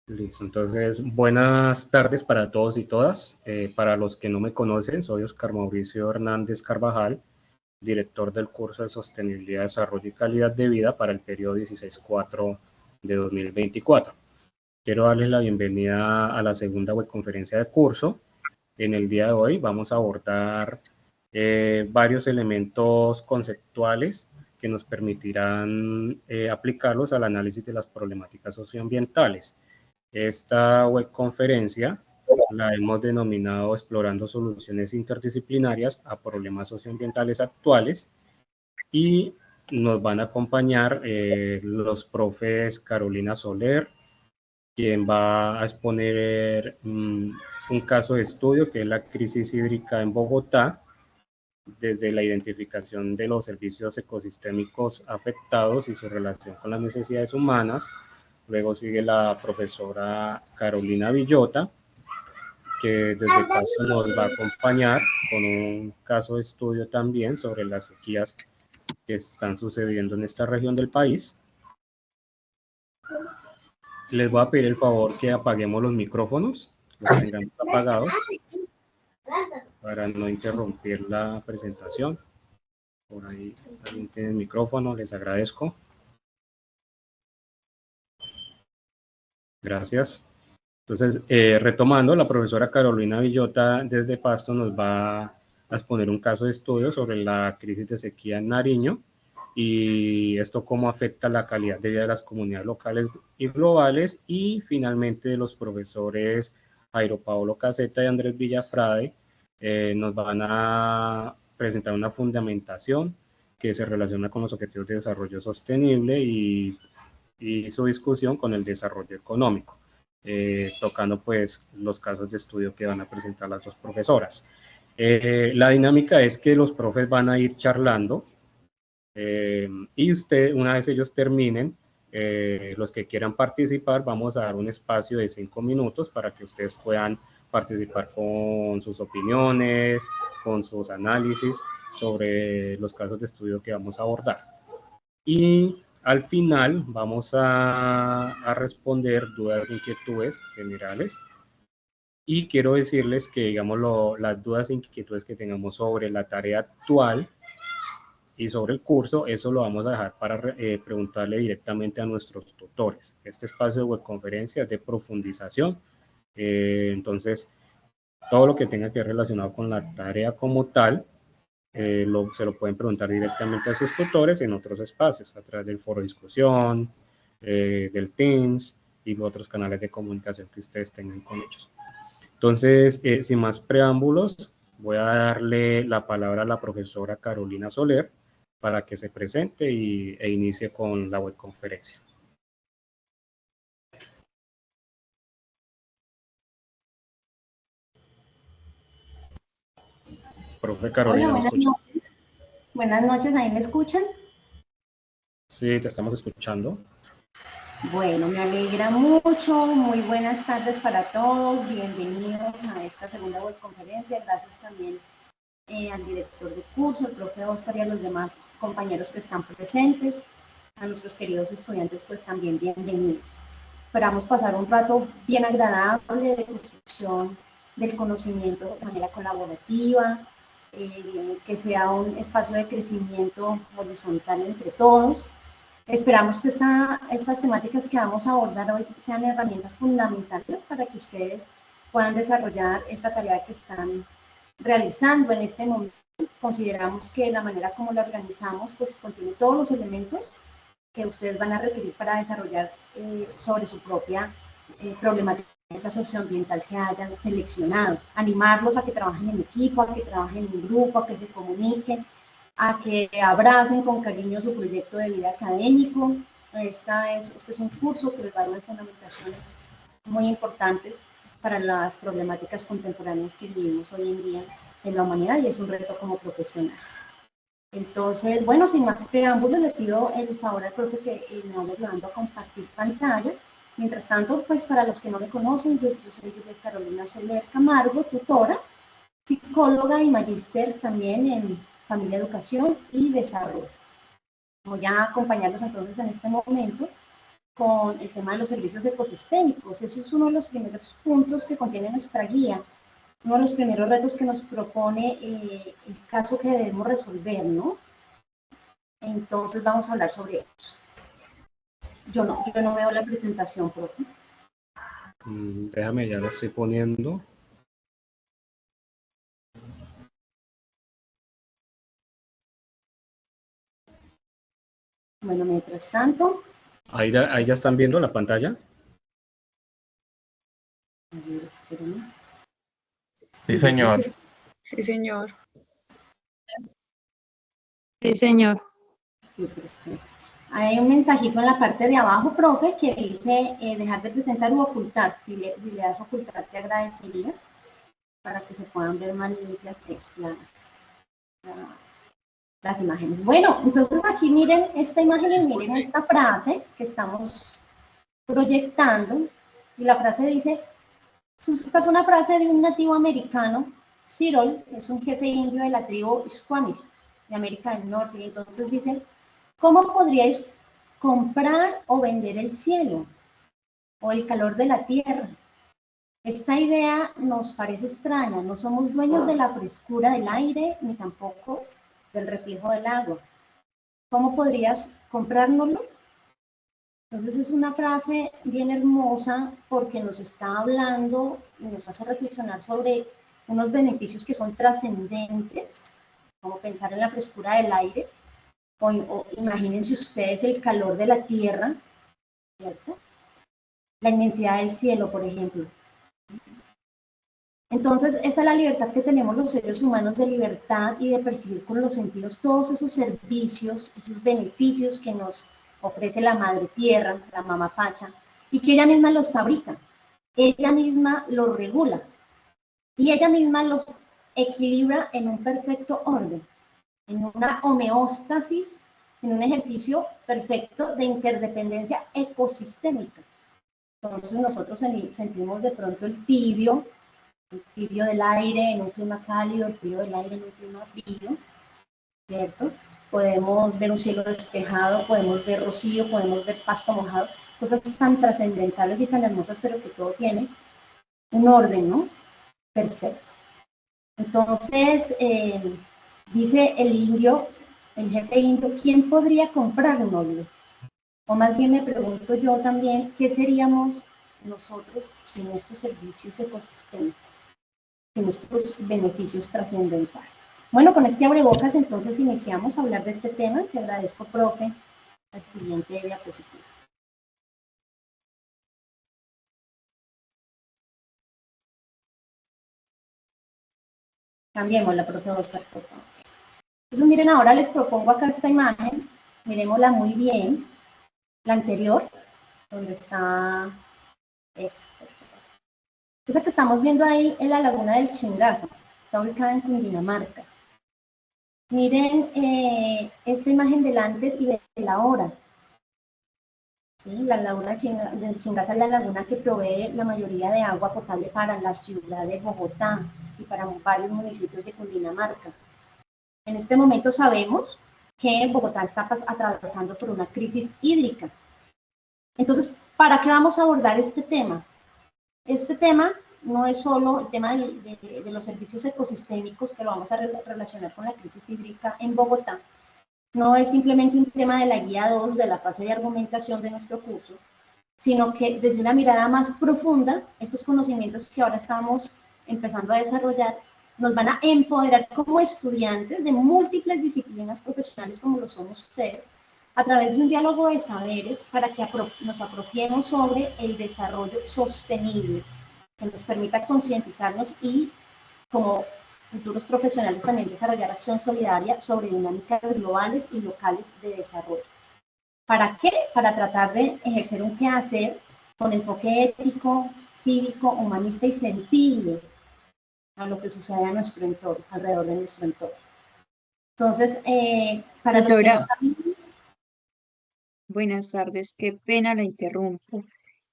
Listo, entonces buenas tardes para todos y todas. Para los que no me conocen, soy Oscar Mauricio Hernández Carvajal, director del curso de Sostenibilidad, Desarrollo y Calidad de Vida para el periodo 16-4 de 2024. Quiero darles la bienvenida a la segunda webconferencia de curso. En el día de hoy vamos a abordar varios elementos conceptuales que nos permitirán aplicarlos al análisis de las problemáticas socioambientales. Esta webconferencia la hemos denominado Explorando soluciones interdisciplinarias a problemas socioambientales actuales y nos van a acompañar los profes Carolina Soler, quien va a exponer un caso de estudio que es la crisis hídrica en Bogotá, desde la identificación de los servicios ecosistémicos afectados y su relación con las necesidades humanas. Luego sigue la profesora Carolina Villota, que desde paso nos va a acompañar con un caso de estudio también sobre las sequías que están sucediendo en esta región del país. Les voy a pedir el favor que apaguemos los micrófonos, los tengamos apagados, para no interrumpir la presentación. Por ahí alguien tiene el micrófono, les agradezco. Gracias. Entonces, retomando, la profesora Carolina Villota desde Pasto nos va a exponer un caso de estudio sobre la crisis de sequía en Nariño y esto cómo afecta la calidad de vida de las comunidades locales y globales. Y finalmente los profesores Jairo Paolo Caseta y Andrés Villafrade nos van a presentar una fundamentación que se relaciona con los objetivos de desarrollo sostenible y su discusión con el desarrollo económico, tocando pues los casos de estudio que van a presentar las dos profesoras. La dinámica es que los profes van a ir charlando y una vez ellos terminen, los que quieran participar, vamos a dar un espacio de 5 minutos para que ustedes puedan participar con sus opiniones, con sus análisis sobre los casos de estudio que vamos a abordar. Y al final vamos a responder dudas, inquietudes generales. Y quiero decirles que, digamos, las dudas e inquietudes que tengamos sobre la tarea actual y sobre el curso, eso lo vamos a dejar para preguntarle directamente a nuestros tutores. Este espacio de webconferencia es de profundización. Entonces, todo lo que tenga que ver relacionado con la tarea como tal, se lo pueden preguntar directamente a sus tutores en otros espacios, a través del foro de discusión, del Teams y otros canales de comunicación que ustedes tengan con ellos. Entonces, sin más preámbulos, voy a darle la palabra a la profesora Carolina Soler para que se presente e inicie con la webconferencia. Profe Carolina, Hola, ¿me escucha? noches. Buenas noches, ¿ahí me escuchan? Sí, te estamos escuchando. Bueno, me alegra mucho. Muy buenas tardes para todos. Bienvenidos a esta segunda webconferencia. Gracias también al director de curso, el profe Oscar y a los demás compañeros que están presentes. A nuestros queridos estudiantes, pues también bienvenidos. Esperamos pasar un rato bien agradable de construcción del conocimiento de manera colaborativa, que sea un espacio de crecimiento horizontal entre todos. Esperamos que estas temáticas que vamos a abordar hoy sean herramientas fundamentales para que ustedes puedan desarrollar esta tarea que están realizando en este momento. Consideramos que la manera como la organizamos pues contiene todos los elementos que ustedes van a requerir para desarrollar sobre su propia problemática socioambiental que hayan seleccionado. Animarlos a que trabajen en equipo, a que trabajen en grupo, a que se comuniquen, a que abracen con cariño su proyecto de vida académico. Este es un curso que les va a dar unas fundamentaciones muy importantes para las problemáticas contemporáneas que vivimos hoy en día en la humanidad y es un reto como profesionales. Entonces, bueno, sin más preámbulos, le pido el favor al profe que me vaya ayudando a compartir pantalla. Mientras tanto, pues para los que no me conocen, yo soy Carolina Soler Camargo, tutora, psicóloga y magíster también en familia, educación y desarrollo. Voy a acompañarlos entonces en este momento con el tema de los servicios ecosistémicos. Ese es uno de los primeros puntos que contiene nuestra guía, uno de los primeros retos que nos propone el caso que debemos resolver, ¿no? Entonces vamos a hablar sobre eso. Yo no veo la presentación, profe. Déjame, ya la estoy poniendo. Bueno, mientras tanto. Ahí ya están viendo la pantalla. A ver, espérenme. Sí, señor. Sí, señor. Sí, señor. Sí, perfecto. Hay un mensajito en la parte de abajo, profe, que dice dejar de presentar u ocultar. Si le das ocultar, te agradecería para que se puedan ver más limpias las imágenes. Bueno, entonces aquí miren esta imagen y miren esta frase que estamos proyectando. Y la frase dice, esta es una frase de un nativo americano, Cyril, es un jefe indio de la tribu Squamish, de América del Norte. Y entonces dice, ¿cómo podríais comprar o vender el cielo o el calor de la tierra? Esta idea nos parece extraña, no somos dueños de la frescura del aire ni tampoco del reflejo del agua. ¿Cómo podrías comprárnoslos? Entonces es una frase bien hermosa porque nos está hablando y nos hace reflexionar sobre unos beneficios que son trascendentes, como pensar en la frescura del aire, o imagínense ustedes el calor de la tierra, ¿cierto? La inmensidad del cielo, por ejemplo. Entonces, esa es la libertad que tenemos los seres humanos de libertad y de percibir con los sentidos todos esos servicios, esos beneficios que nos ofrece la madre tierra, la mamá Pacha, y que ella misma los fabrica, ella misma los regula y ella misma los equilibra en un perfecto orden, en una homeostasis, en un ejercicio perfecto de interdependencia ecosistémica. Entonces nosotros sentimos de pronto el tibio del aire en un clima cálido, el frío del aire en un clima frío, ¿cierto? Podemos ver un cielo despejado, podemos ver rocío, podemos ver pasto mojado, cosas tan trascendentales y tan hermosas, pero que todo tiene un orden, ¿no? Perfecto. Entonces, dice el indio, el jefe indio, ¿quién podría comprar un óleo? O más bien me pregunto yo también, ¿qué seríamos nosotros sin estos servicios ecosistémicos? En estos beneficios trascendentales. Bueno, con este abrebocas entonces iniciamos a hablar de este tema. Te agradezco, profe. La siguiente diapositiva. Cambiémosla, profe Oscar, por favor. Entonces, miren, ahora les propongo acá esta imagen. Miremosla muy bien. La anterior, donde está esta. Esa que estamos viendo ahí en la laguna del Chingaza. Está ubicada en Cundinamarca. Miren esta imagen del antes y de la ahora. ¿Sí? La laguna del Chingaza es la laguna que provee la mayoría de agua potable para la ciudad de Bogotá y para varios municipios de Cundinamarca. En este momento sabemos que Bogotá está atravesando por una crisis hídrica. Entonces, ¿para qué vamos a abordar este tema? Este tema no es solo el tema de los servicios ecosistémicos, que lo vamos a relacionar con la crisis hídrica en Bogotá. No es simplemente un tema de la guía 2 de la fase de argumentación de nuestro curso, sino que desde una mirada más profunda, estos conocimientos que ahora estamos empezando a desarrollar nos van a empoderar como estudiantes de múltiples disciplinas profesionales como lo son ustedes, a través de un diálogo de saberes para que nos apropiemos sobre el desarrollo sostenible, que nos permita concientizarnos y como futuros profesionales también desarrollar acción solidaria sobre dinámicas globales y locales de desarrollo. ¿Para qué? Para tratar de ejercer un quehacer con enfoque ético, cívico, humanista y sensible a lo que sucede a nuestro entorno, alrededor de nuestro entorno. Entonces, para los que no saben... Buenas tardes, qué pena la interrumpo,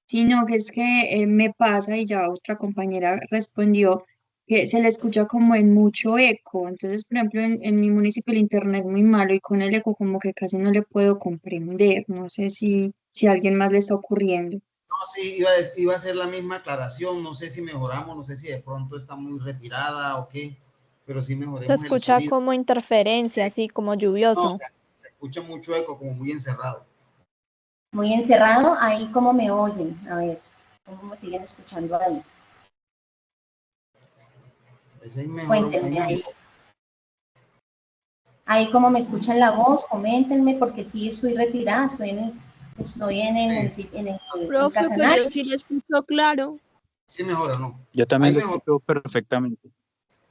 sino que es que me pasa y ya otra compañera respondió que se le escucha como en mucho eco. Entonces, por ejemplo, en mi municipio el internet es muy malo y con el eco como que casi no le puedo comprender. No sé si si a alguien más le está ocurriendo. No, sí, iba a hacer la misma aclaración, no sé si mejoramos, no sé si de pronto está muy retirada o qué, pero sí Se mejoremos el escucha sonido. como interferencia, así como No, lluvioso. o sea, se escucha mucho eco, como muy encerrado. Muy encerrado, ahí como me oyen, a ver, cómo me siguen escuchando ahí. Ese ahí mejor, Cuéntenme ahí. Ahí como me escuchan la voz, coméntenme, porque sí estoy retirada, estoy en el municipio, en Profe, pero Casanare. yo sí le escucho claro. Sí mejora, ¿no? Yo también Ahí lo escucho perfectamente.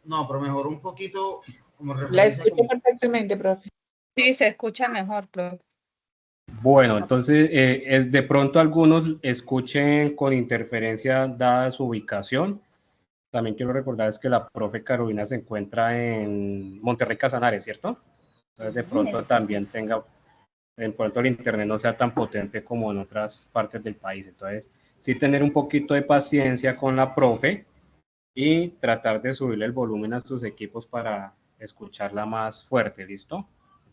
No, pero mejoró un poquito como La referencia. escucho perfectamente, profe. Sí, se escucha mejor, profe. Bueno, entonces es de pronto algunos escuchen con interferencia dada su ubicación. También quiero recordarles que la profe Carolina se encuentra en Monterrey Casanare, ¿cierto? Entonces de pronto también tenga, de pronto el internet no sea tan potente como en otras partes del país. Entonces, sí tener un poquito de paciencia con la profe y tratar de subirle el volumen a sus equipos para escucharla más fuerte, ¿listo?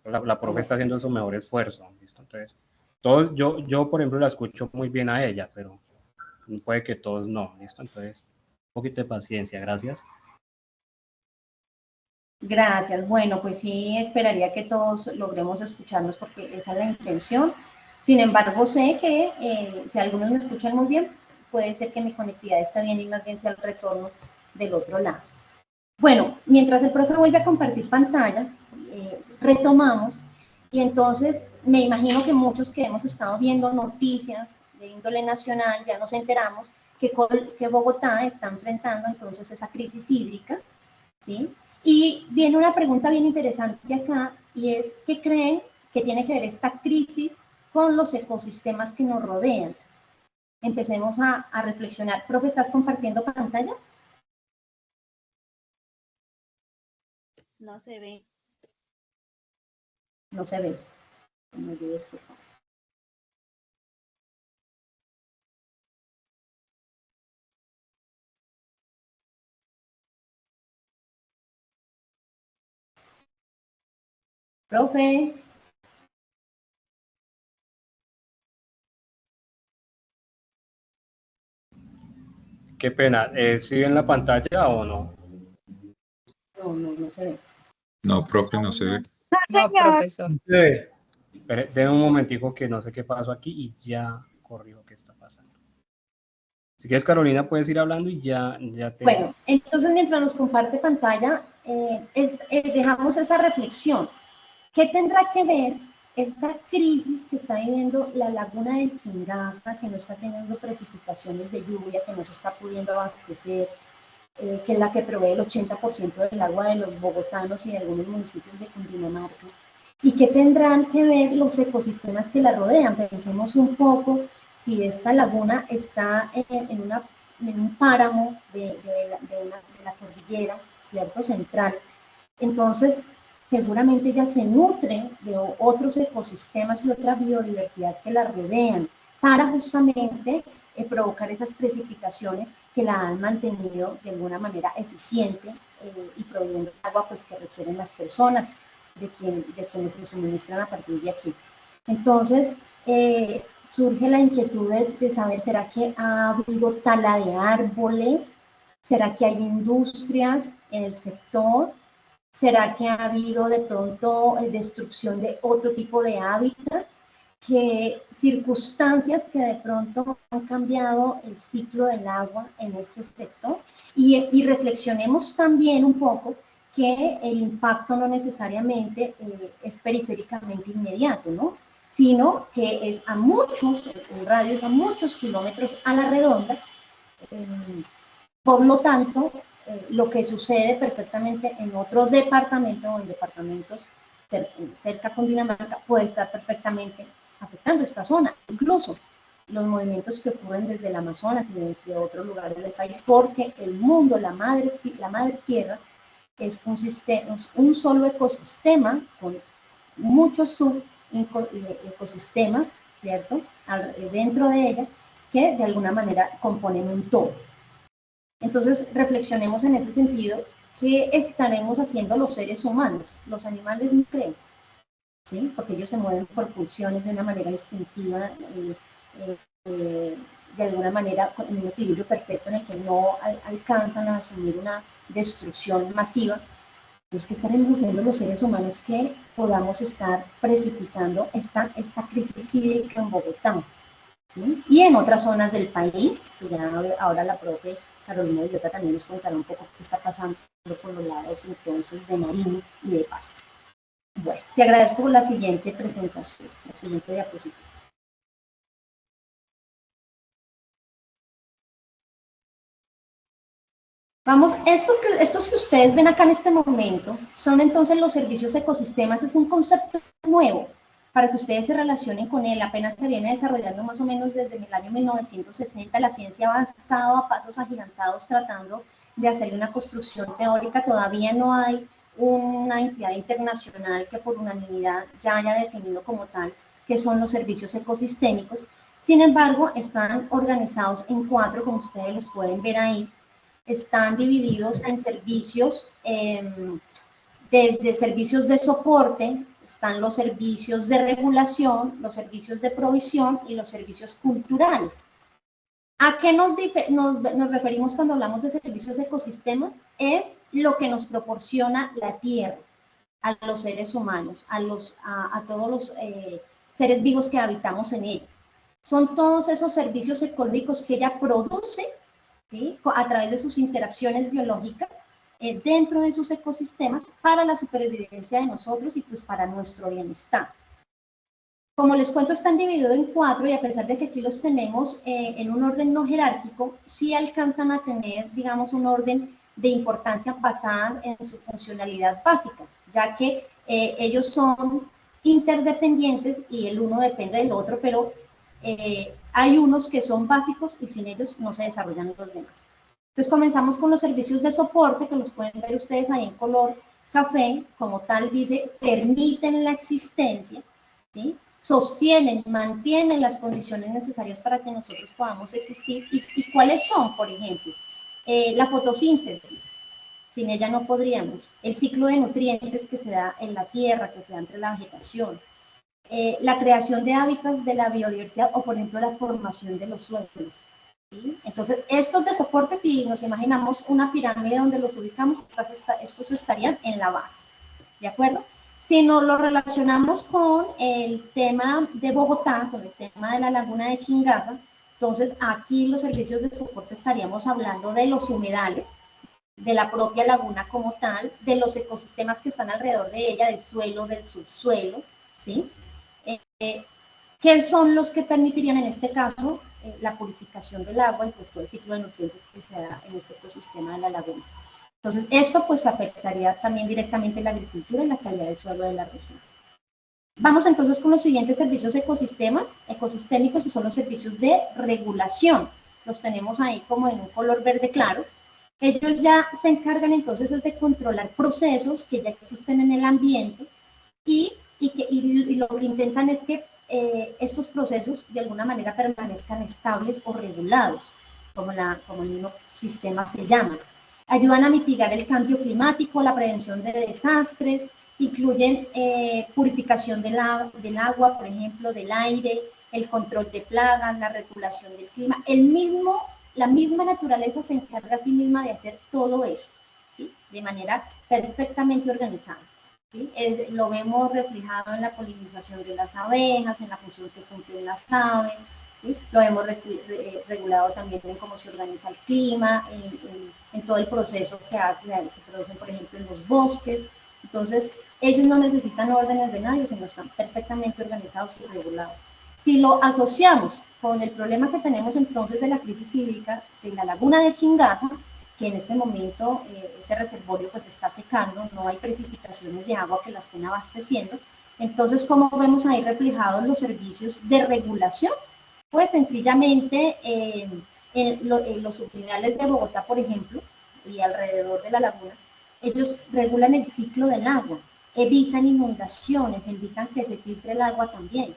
La profe está haciendo su mejor esfuerzo, ¿listo? Entonces, todos, yo, por ejemplo, la escucho muy bien a ella, pero puede que todos no, ¿listo? Entonces, un poquito de paciencia, gracias. Gracias. Bueno, pues sí, esperaría que todos logremos escucharnos porque esa es la intención. Sin embargo, sé que si algunos me escuchan muy bien, puede ser que mi conectividad está bien y más bien sea el retorno del otro lado. Bueno, mientras el profe vuelve a compartir pantalla, retomamos y entonces me imagino que muchos que hemos estado viendo noticias de índole nacional ya nos enteramos que Bogotá está enfrentando entonces esa crisis hídrica, ¿sí? Y viene una pregunta bien interesante acá y es, ¿qué creen que tiene que ver esta crisis con los ecosistemas que nos rodean? Empecemos a reflexionar. Profe, ¿estás compartiendo pantalla? No se ve. No se ve. Me ayudes, por favor. Profe. Qué pena, ¿sí ven la pantalla o no? No se ve. No, profe, no se ve. No, profesor. Denme un momentico que no sé qué pasó aquí y ya corrijo qué está pasando. Si quieres, Carolina, puedes ir hablando y ya te... Bueno, entonces mientras nos comparte pantalla, dejamos esa reflexión. ¿Qué tendrá que ver esta crisis que está viviendo la laguna del Chingaza, que no está teniendo precipitaciones de lluvia, que no se está pudiendo abastecer, que es la que provee el 80% del agua de los bogotanos y de algunos municipios de Cundinamarca? ¿Y qué tendrán que ver los ecosistemas que la rodean? Pensemos un poco si esta laguna está en un páramo de la cordillera, ¿cierto? Central. Entonces, seguramente ella se nutre de otros ecosistemas y otra biodiversidad que la rodean para justamente provocar esas precipitaciones que la han mantenido de alguna manera eficiente y proveyendo agua pues, que requieren las personas, de quienes se suministran a partir de aquí. Entonces, surge la inquietud de saber, ¿será que ha habido tala de árboles? ¿Será que hay industrias en el sector? ¿Será que ha habido de pronto destrucción de otro tipo de hábitats? ¿Qué circunstancias que de pronto han cambiado el ciclo del agua en este sector? Y reflexionemos también un poco que el impacto no necesariamente es periféricamente inmediato, ¿no? Sino que es a muchos, en radios a muchos kilómetros a la redonda. Por lo tanto, lo que sucede perfectamente en otros departamentos o en departamentos cerca con Dinamarca puede estar perfectamente afectando esta zona, incluso los movimientos que ocurren desde el Amazonas y de otros lugares del país, porque el mundo, la madre tierra, es un solo ecosistema con muchos subecosistemas, ¿cierto? Dentro de ella, que de alguna manera componen un todo. Entonces, reflexionemos en ese sentido, ¿qué estaremos haciendo los seres humanos? Los animales no creen. ¿sí? Porque ellos se mueven por pulsiones de una manera instintiva, de alguna manera en un equilibrio perfecto en el que no alcanzan a asumir una destrucción masiva. Entonces, ¿qué estaremos haciendo los seres humanos que podamos estar precipitando esta crisis hídrica en Bogotá? ¿Sí? Y en otras zonas del país, que ya ahora la profe Carolina Villota también nos contará un poco qué está pasando por los lados entonces de Nariño y de Pasto. Bueno, te agradezco por la siguiente presentación, la siguiente diapositiva. Vamos, estos que ustedes ven acá en este momento son entonces los servicios ecosistemas, es un concepto nuevo para que ustedes se relacionen con él, apenas se viene desarrollando más o menos desde el año 1960, la ciencia ha avanzado a pasos agigantados tratando de hacerle una construcción teórica, todavía no hay una entidad internacional que por unanimidad ya haya definido como tal qué son los servicios ecosistémicos, sin embargo están organizados en 4, como ustedes los pueden ver ahí, están divididos en servicios, desde servicios de soporte, están los servicios de regulación, los servicios de provisión y los servicios culturales. ¿A qué nos referimos cuando hablamos de servicios ecosistemas? Es lo que nos proporciona la Tierra a los seres humanos, a todos los seres vivos que habitamos en ella. Son todos esos servicios ecológicos que ella produce, ¿sí?, a través de sus interacciones biológicas dentro de sus ecosistemas para la supervivencia de nosotros y pues para nuestro bienestar. Como les cuento, están divididos en 4 y a pesar de que aquí los tenemos en un orden no jerárquico, sí alcanzan a tener, digamos, un orden de importancia basada en su funcionalidad básica, ya que ellos son interdependientes y el uno depende del otro, pero hay unos que son básicos y sin ellos no se desarrollan los demás. Entonces comenzamos con los servicios de soporte, que los pueden ver ustedes ahí en color café, como tal dice, permiten la existencia, ¿sí?, sostienen, mantienen las condiciones necesarias para que nosotros podamos existir. ¿Y cuáles son, por ejemplo? La fotosíntesis, sin ella no podríamos. El ciclo de nutrientes que se da en la tierra, que se da entre la vegetación. La creación de hábitats de la biodiversidad o, por ejemplo, la formación de los suelos. ¿Sí? Entonces, estos de soporte, si nos imaginamos una pirámide donde los ubicamos, estos estarían en la base. ¿De acuerdo? Si nos lo relacionamos con el tema de Bogotá, con el tema de la laguna de Chingaza, entonces aquí los servicios de soporte estaríamos hablando de los humedales, de la propia laguna como tal, de los ecosistemas que están alrededor de ella, del suelo, del subsuelo, ¿sí? ¿Qué son los que permitirían en este caso la purificación del agua y pues todo el ciclo de nutrientes que se da en este ecosistema de la laguna? Entonces, esto pues afectaría también directamente la agricultura y la calidad del suelo de la región. Vamos entonces con los siguientes servicios ecosistémicos y son los servicios de regulación. Los tenemos ahí como en un color verde claro. Ellos ya se encargan entonces de controlar procesos que ya existen en el ambiente y lo que intentan es que estos procesos de alguna manera permanezcan estables o regulados, como el mismo sistema se llama. Ayudan a mitigar el cambio climático, la prevención de desastres, incluyen purificación del agua, por ejemplo, del aire, el control de plagas, la regulación del clima. La misma naturaleza se encarga a sí misma de hacer todo esto, ¿sí?, de manera perfectamente organizada. ¿Sí? Lo vemos reflejado en la polinización de las abejas, en la función que cumplen las aves, ¿sí? Lo hemos regulado también en cómo se organiza el clima, en todo el proceso que se producen, por ejemplo, en los bosques. Entonces, ellos no necesitan órdenes de nadie, sino están perfectamente organizados y regulados. Si lo asociamos con el problema que tenemos entonces de la crisis hídrica de la laguna de Chingaza, que en este momento este reservorio pues está secando, no hay precipitaciones de agua que la estén abasteciendo. Entonces, ¿cómo vemos ahí reflejados los servicios de regulación? Pues sencillamente los subhumedales de Bogotá, por ejemplo, y alrededor de la laguna, ellos regulan el ciclo del agua, evitan inundaciones, evitan que se filtre el agua también.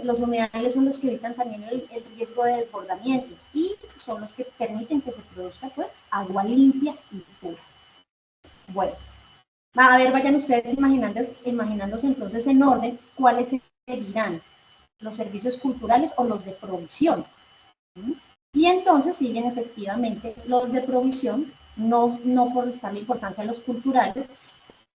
Los humedales son los que evitan también el riesgo de desbordamientos y son los que permiten que se produzca pues agua limpia y pura. Bueno, A ver, vayan ustedes imaginándose entonces en orden cuáles seguirán, los servicios culturales o los de provisión. Y entonces siguen efectivamente los de provisión, no por restarle importancia a los culturales,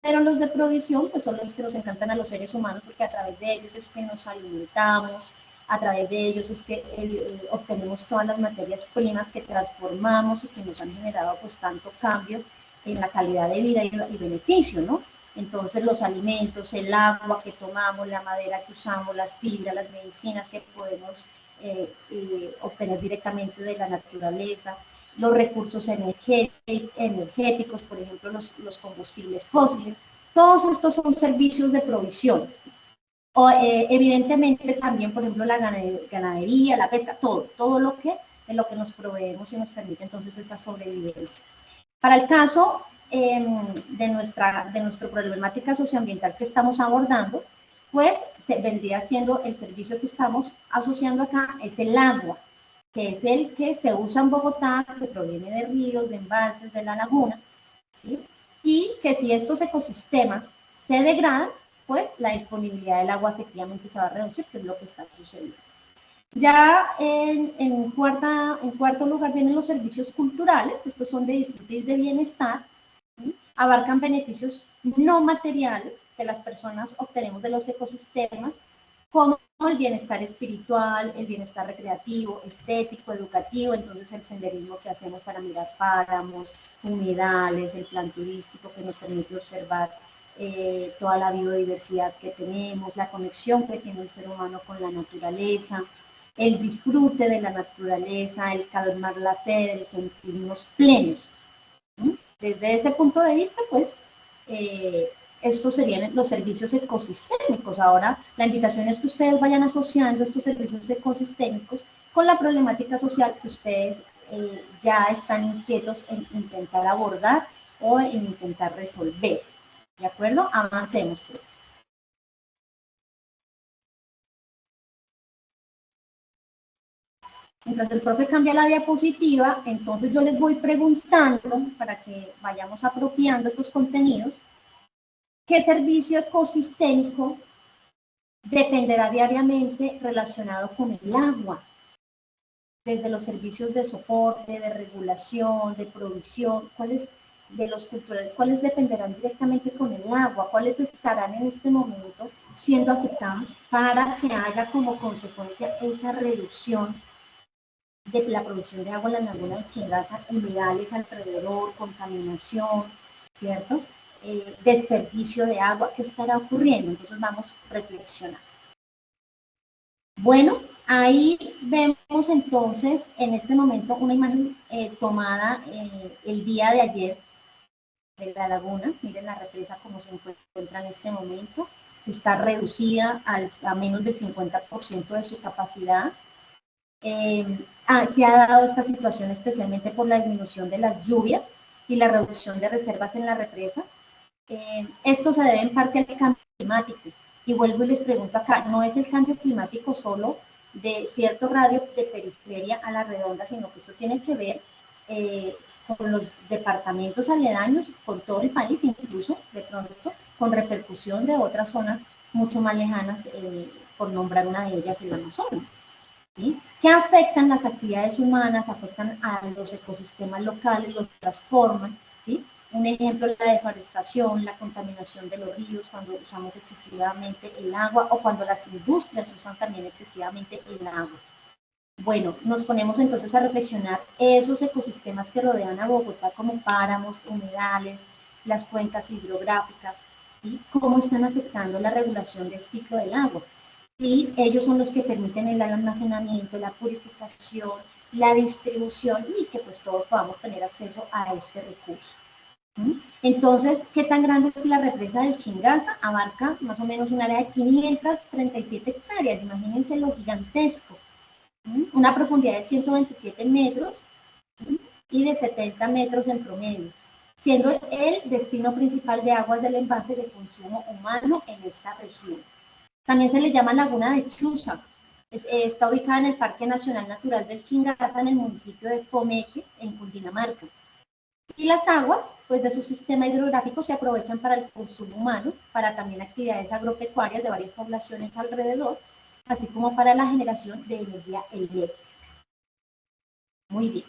pero los de provisión pues son los que nos encantan a los seres humanos, porque a través de ellos es que nos alimentamos, a través de ellos es que obtenemos todas las materias primas que transformamos y que nos han generado pues tanto cambio en la calidad de vida y beneficio, ¿no? Entonces los alimentos, el agua que tomamos, la madera que usamos, las fibras, las medicinas que podemos obtener directamente de la naturaleza, los recursos energéticos, por ejemplo, los combustibles fósiles, todos estos son servicios de provisión. O, evidentemente también, por ejemplo, la ganadería, la pesca, todo lo que nos proveemos y nos permite entonces esa sobrevivencia. Para el caso de nuestra problemática socioambiental que estamos abordando, pues vendría siendo el servicio que estamos asociando acá, es el agua, que es el que se usa en Bogotá, que proviene de ríos, de embalses, de la laguna, ¿sí? Y que si estos ecosistemas se degradan, pues la disponibilidad del agua efectivamente se va a reducir, que es lo que está sucediendo. Ya en cuarto lugar vienen los servicios culturales, estos son de disfrute y de bienestar, ¿sí? Abarcan beneficios no materiales que las personas obtenemos de los ecosistemas, como el bienestar espiritual, el bienestar recreativo, estético, educativo, entonces el senderismo que hacemos para mirar páramos, humedales, el plan turístico que nos permite observar toda la biodiversidad que tenemos, la conexión que tiene el ser humano con la naturaleza, el disfrute de la naturaleza, el calmar la sed, el sentirnos plenos. Desde ese punto de vista, pues, estos serían los servicios ecosistémicos. Ahora, la invitación es que ustedes vayan asociando estos servicios ecosistémicos con la problemática social que ustedes ya están inquietos en intentar abordar o en intentar resolver. ¿De acuerdo? Avancemos, pues. Mientras el profe cambia la diapositiva, entonces yo les voy preguntando, para que vayamos apropiando estos contenidos, ¿qué servicio ecosistémico dependerá diariamente relacionado con el agua? Desde los servicios de soporte, de regulación, de provisión, ¿cuáles de los culturales, cuáles dependerán directamente con el agua? ¿Cuáles estarán en este momento siendo afectados para que haya como consecuencia esa reducción de la producción de agua en la laguna de Chingaza, humedales alrededor, contaminación, ¿cierto? Desperdicio de agua, ¿qué estará ocurriendo? Entonces vamos reflexionando. Bueno, ahí vemos entonces en este momento una imagen tomada el día de ayer de la laguna. Miren la represa como se encuentra en este momento. Está reducida a menos del 50% de su capacidad. Se ha dado esta situación especialmente por la disminución de las lluvias y la reducción de reservas en la represa. Esto se debe en parte al cambio climático. Y vuelvo y les pregunto acá, no es el cambio climático solo de cierto radio de periferia a la redonda, sino que esto tiene que ver con los departamentos aledaños, con todo el país, incluso de pronto con repercusión de otras zonas mucho más lejanas, por nombrar una de ellas, el Amazonas. ¿Sí? Que afectan las actividades humanas, afectan a los ecosistemas locales, los transforman, ¿sí? Un ejemplo es la deforestación, la contaminación de los ríos cuando usamos excesivamente el agua o cuando las industrias usan también excesivamente el agua. Bueno, nos ponemos entonces a reflexionar esos ecosistemas que rodean a Bogotá como páramos, humedales, las cuencas hidrográficas, ¿sí? Cómo están afectando la regulación del ciclo del agua. Y ellos son los que permiten el almacenamiento, la purificación, la distribución y que pues todos podamos tener acceso a este recurso. Entonces, ¿qué tan grande es la represa del Chingaza? Abarca más o menos un área de 537 hectáreas, imagínense lo gigantesco. Una profundidad de 127 metros y de 70 metros en promedio, siendo el destino principal de aguas del embalse de consumo humano en esta región. También se le llama Laguna de Chuza. Está ubicada en el Parque Nacional Natural del Chingaza, en el municipio de Fomeque, en Cundinamarca. Y las aguas, pues de su sistema hidrográfico se aprovechan para el consumo humano, para también actividades agropecuarias de varias poblaciones alrededor, así como para la generación de energía eléctrica. Muy bien.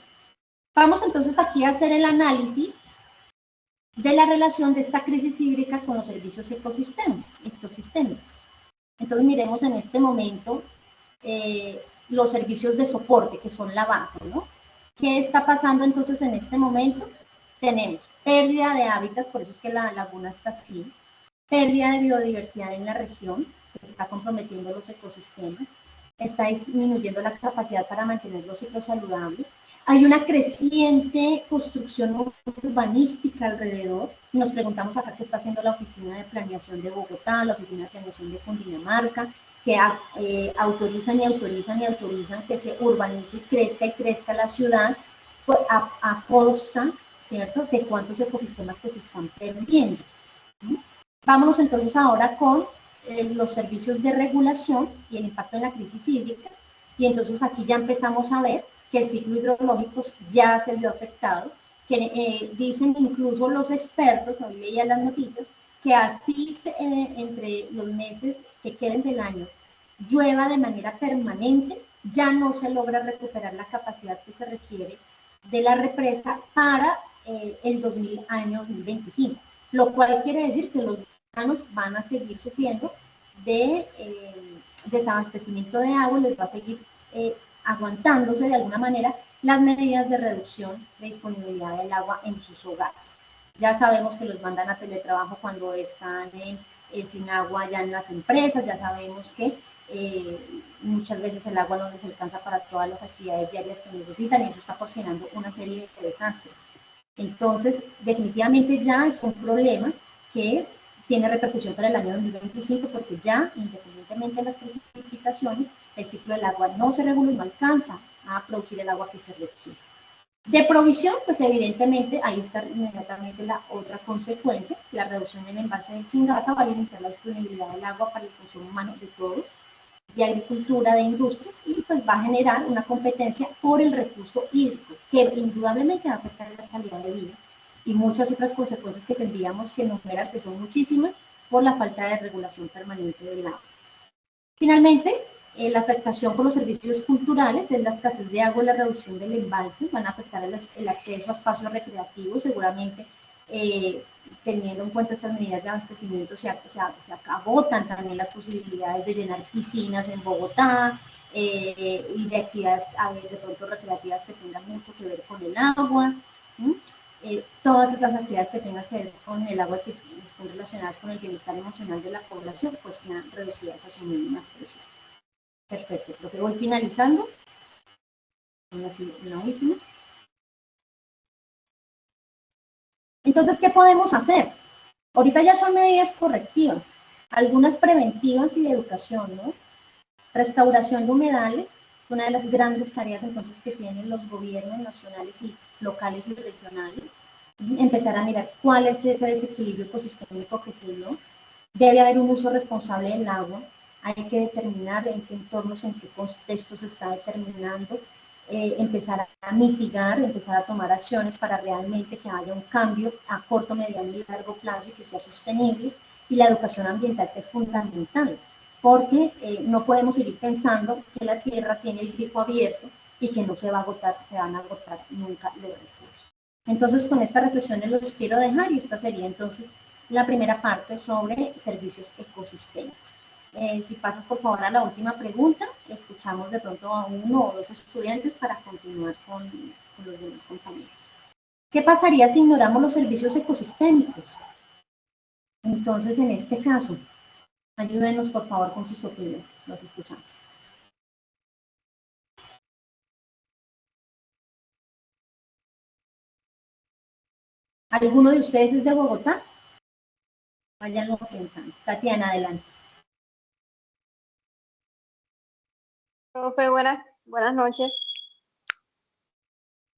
Vamos entonces aquí a hacer el análisis de la relación de esta crisis hídrica con los servicios ecosistémicos. Entonces miremos en este momento los servicios de soporte, que son la base, ¿no? ¿Qué está pasando entonces en este momento? Tenemos pérdida de hábitats, por eso es que la laguna está así, pérdida de biodiversidad en la región, que está comprometiendo los ecosistemas, está disminuyendo la capacidad para mantener los ciclos saludables. Hay una creciente construcción urbanística alrededor. Nos preguntamos acá qué está haciendo la Oficina de Planeación de Bogotá, la Oficina de Planeación de Cundinamarca, que autorizan que se urbanice y crezca la ciudad pues, a costa, ¿cierto?, de cuántos ecosistemas que se están perdiendo. Vámonos entonces ahora con los servicios de regulación y el impacto en la crisis hídrica. Y entonces aquí ya empezamos a ver que el ciclo hidrológico ya se vio afectado, que dicen incluso los expertos, hoy leía las noticias, que así entre los meses que queden del año llueva de manera permanente, ya no se logra recuperar la capacidad que se requiere de la represa para el año 2025, lo cual quiere decir que los van a seguir sufriendo de desabastecimiento de agua, les va a seguir aguantándose de alguna manera las medidas de reducción de disponibilidad del agua en sus hogares. Ya sabemos que los mandan a teletrabajo cuando están sin agua ya en las empresas, ya sabemos que muchas veces el agua no les alcanza para todas las actividades diarias que necesitan y eso está ocasionando una serie de desastres. Entonces, definitivamente ya es un problema que tiene repercusión para el año 2025 porque ya, independientemente de las precipitaciones, el ciclo del agua no se regula y no alcanza a producir el agua que se requiere. De provisión, pues evidentemente ahí está inmediatamente la otra consecuencia, la reducción del embalse del Chingaza va a limitar la disponibilidad del agua para el consumo humano de todos, de agricultura, de industrias, y pues va a generar una competencia por el recurso hídrico, que indudablemente va a afectar la calidad de vida y muchas otras consecuencias que tendríamos que enumerar, que son muchísimas, por la falta de regulación permanente del agua. Finalmente, la afectación por los servicios culturales es la escasez de agua y la reducción del embalse, van a afectar el acceso a espacios recreativos, seguramente teniendo en cuenta estas medidas de abastecimiento se agotan también las posibilidades de llenar piscinas en Bogotá y de actividades de pronto recreativas que tengan mucho que ver con el agua. Todas esas actividades que tengan que ver con el agua que estén relacionadas con el bienestar emocional de la población, pues quedan reducidas a su mínima expresión. Perfecto, creo que voy finalizando. Una última. Entonces, ¿qué podemos hacer? Ahorita ya son medidas correctivas, algunas preventivas y de educación, ¿no? Restauración de humedales es una de las grandes tareas entonces que tienen los gobiernos nacionales y locales y regionales. Empezar a mirar cuál es ese desequilibrio ecosistémico que se dio. Debe haber un uso responsable del agua. Hay que determinar en qué entornos, en qué contextos se está determinando. Empezar a mitigar, empezar a tomar acciones para realmente que haya un cambio a corto, mediano y largo plazo y que sea sostenible. Y la educación ambiental, que es fundamental, porque no podemos seguir pensando que la tierra tiene el grifo abierto y que no se va a agotar, se van a agotar nunca los recursos. Entonces, con estas reflexiones los quiero dejar y esta sería entonces la primera parte sobre servicios ecosistémicos. Si pasas por favor a la última pregunta, escuchamos de pronto a uno o dos estudiantes para continuar con los demás compañeros. ¿Qué pasaría si ignoramos los servicios ecosistémicos? Entonces, en este caso, ayúdenos por favor con sus opiniones, los escuchamos. ¿Alguno de ustedes es de Bogotá? Váyanlo pensando. Tatiana, adelante. Profe, buenas noches.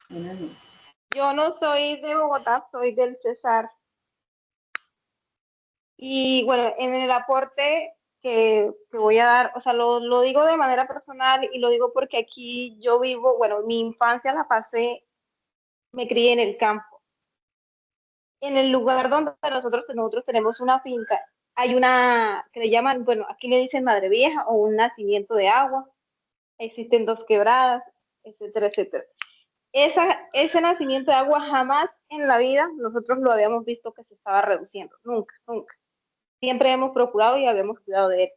Buenas noches. Yo no soy de Bogotá, soy del Cesar. Y bueno, en el aporte que voy a dar, o sea, lo digo de manera personal y lo digo porque aquí yo vivo, bueno, mi infancia la pasé, me crié en el campo. en el lugar donde nosotros tenemos una finca, hay una que le llaman, bueno, aquí le dicen Madre Vieja o un nacimiento de agua, existen 2 quebradas, etcétera, etcétera. Ese nacimiento de agua jamás en la vida nosotros lo habíamos visto que se estaba reduciendo, nunca, nunca. Siempre hemos procurado y habíamos cuidado de él.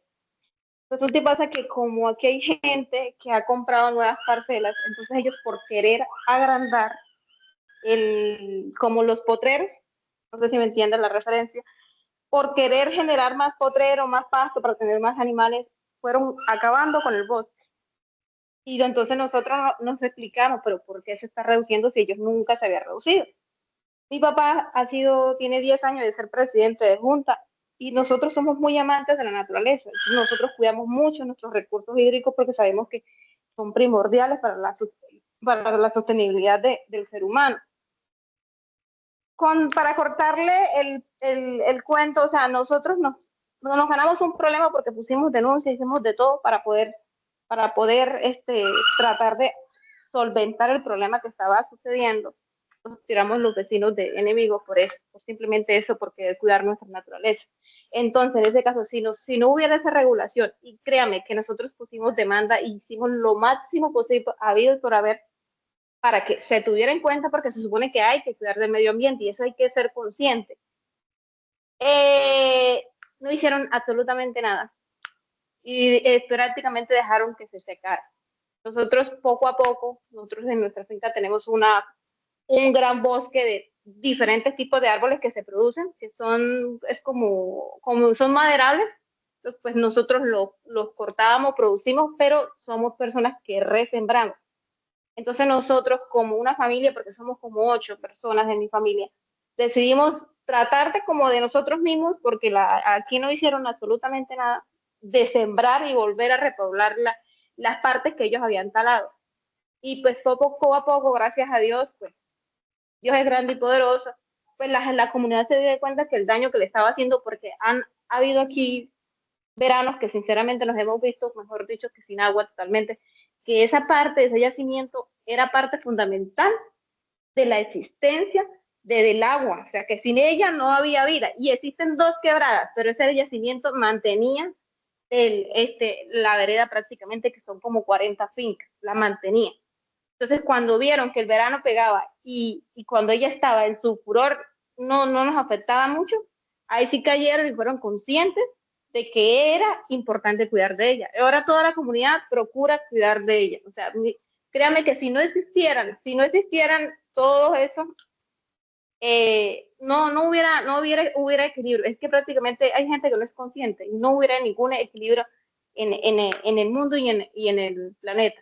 Resulta y pasa que como aquí hay gente que ha comprado nuevas parcelas, entonces ellos por querer agrandar como los potreros, no sé si me entienden la referencia, por querer generar más potrero, más pasto para tener más animales, fueron acabando con el bosque. Y entonces nosotros nos explicamos, pero ¿por qué se está reduciendo si ellos nunca se había reducido? Mi papá tiene 10 años de ser presidente de junta y nosotros somos muy amantes de la naturaleza. Nosotros cuidamos mucho nuestros recursos hídricos porque sabemos que son primordiales para la sostenibilidad del ser humano. Para cortarle el cuento, o sea, nosotros nos ganamos un problema porque pusimos denuncia, hicimos de todo para poder tratar de solventar el problema que estaba sucediendo. Nos tiramos los vecinos de enemigos por eso, por simplemente eso, porque cuidar nuestra naturaleza. Entonces, en ese caso, si no hubiera esa regulación, y créame que nosotros pusimos demanda y hicimos lo máximo posible, habido por haber, para que se tuviera en cuenta, porque se supone que hay que cuidar del medio ambiente y eso hay que ser consciente. No hicieron absolutamente nada y prácticamente dejaron que se secara. Nosotros poco a poco, nosotros en nuestra finca tenemos un gran bosque de diferentes tipos de árboles que se producen, que son maderables, pues nosotros los cortábamos, producimos, pero somos personas que resembramos. Entonces nosotros como una familia, porque somos como 8 personas en mi familia, decidimos tratar de nosotros mismos, porque aquí no hicieron absolutamente nada, de sembrar y volver a repoblar las partes que ellos habían talado. Y pues poco a poco, gracias a Dios, pues Dios es grande y poderoso, pues la comunidad se dio cuenta que el daño que le estaba haciendo, porque ha habido aquí veranos que sinceramente nos hemos visto, mejor dicho, que sin agua totalmente, que esa parte de ese yacimiento era parte fundamental de la existencia del agua, o sea que sin ella no había vida, y existen 2 quebradas, pero ese yacimiento mantenía la vereda prácticamente, que son como 40 fincas, la mantenía. Entonces cuando vieron que el verano pegaba y cuando ella estaba en su furor, no nos afectaba mucho, ahí sí cayeron y fueron conscientes de que era importante cuidar de ella. Ahora toda la comunidad procura cuidar de ella. O sea, créanme que si no existieran todos esos, no hubiera equilibrio. Es que prácticamente hay gente que no es consciente y no hubiera ningún equilibrio en el mundo y en el planeta.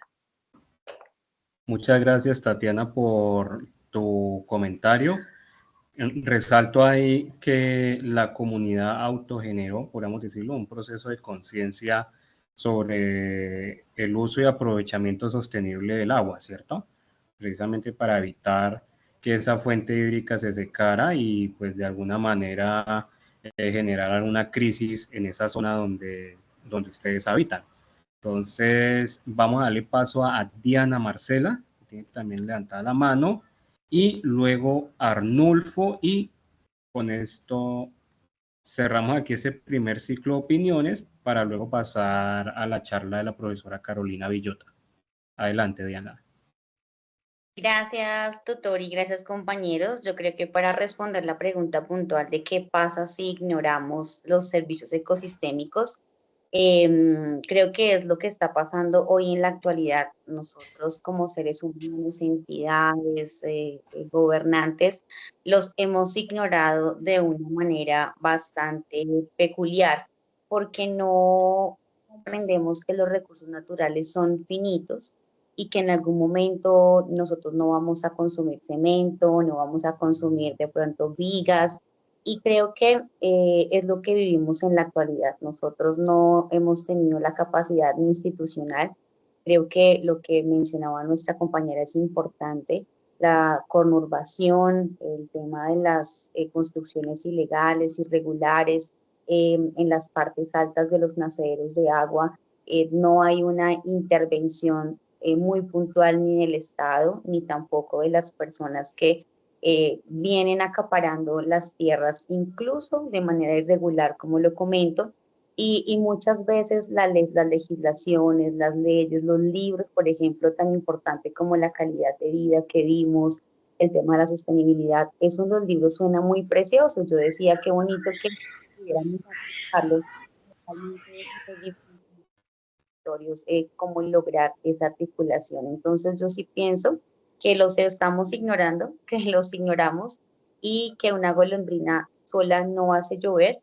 Muchas gracias, Tatiana, por tu comentario. Resalto ahí que la comunidad autogeneró, podríamos decirlo, un proceso de conciencia sobre el uso y aprovechamiento sostenible del agua, ¿cierto? Precisamente para evitar que esa fuente hídrica se secara y pues de alguna manera generar alguna crisis en esa zona donde ustedes habitan. Entonces vamos a darle paso a Diana Marcela, que tiene también levantada la mano, y luego Arnulfo, y con esto cerramos aquí ese primer ciclo de opiniones para luego pasar a la charla de la profesora Carolina Villota. Adelante, Diana. Gracias, tutor, y gracias, compañeros. Yo creo que para responder la pregunta puntual de qué pasa si ignoramos los servicios ecosistémicos, creo que es lo que está pasando hoy en la actualidad. Nosotros como seres humanos, entidades, gobernantes, los hemos ignorado de una manera bastante peculiar, porque no comprendemos que los recursos naturales son finitos y que en algún momento nosotros no vamos a consumir cemento, no vamos a consumir de pronto vigas, y creo que es lo que vivimos en la actualidad. Nosotros no hemos tenido la capacidad institucional. Creo que lo que mencionaba nuestra compañera es importante, la conurbación, el tema de las construcciones ilegales, irregulares, en las partes altas de los nacederos de agua. No hay una intervención muy puntual ni del Estado, ni tampoco de las personas que vienen acaparando las tierras incluso de manera irregular, como lo comento, y muchas veces las legislaciones, las leyes, los libros, por ejemplo, tan importante como la calidad de vida que vimos, el tema de la sostenibilidad, eso en los libros suena muy precioso. Yo decía, qué bonito que pudiéramos aplicarlos localmente en los diferentes territorios, cómo lograr esa articulación. Entonces yo sí pienso que los estamos ignorando, que los ignoramos y que una golondrina sola no hace llover.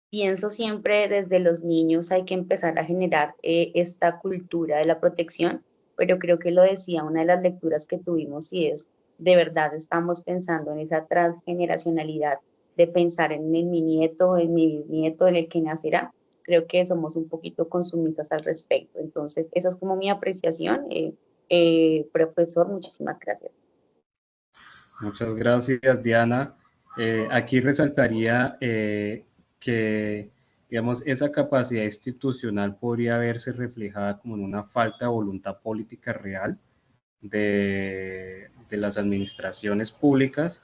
Pienso siempre desde los niños hay que empezar a generar esta cultura de la protección, pero creo que lo decía una de las lecturas que tuvimos y es, de verdad estamos pensando en esa transgeneracionalidad de pensar en mi nieto, en mi bisnieto, en el que nacerá. Creo que somos un poquito consumistas al respecto. Entonces, esa es como mi apreciación. Profesor, muchísimas gracias. Muchas gracias, Diana. Aquí resaltaría que, digamos, esa capacidad institucional podría verse reflejada como en una falta de voluntad política real de las administraciones públicas,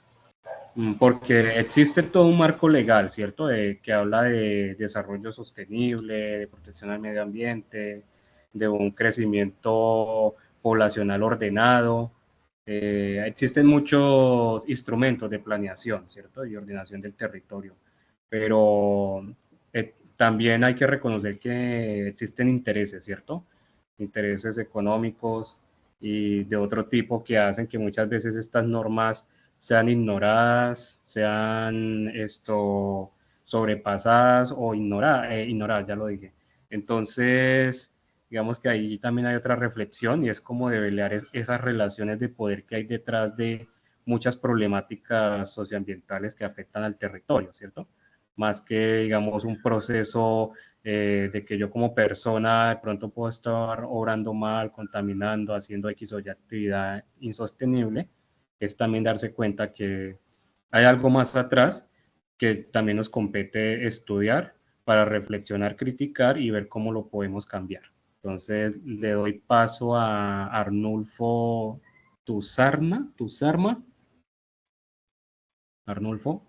porque existe todo un marco legal, ¿cierto?, que habla de desarrollo sostenible, de protección al medio ambiente, de un crecimiento poblacional ordenado. Existen muchos instrumentos de planeación, ¿cierto?, y ordenación del territorio, pero también hay que reconocer que existen intereses, ¿cierto?, intereses económicos y de otro tipo que hacen que muchas veces estas normas sean ignoradas, sean sobrepasadas o ignoradas, ya lo dije. Entonces, digamos que ahí también hay otra reflexión y es como de velar esas relaciones de poder que hay detrás de muchas problemáticas socioambientales que afectan al territorio, ¿cierto? Más que, digamos, un proceso de que yo como persona de pronto puedo estar obrando mal, contaminando, haciendo X o Y actividad insostenible, es también darse cuenta que hay algo más atrás que también nos compete estudiar para reflexionar, criticar y ver cómo lo podemos cambiar. Entonces le doy paso a Arnulfo Tuzarma. Arnulfo.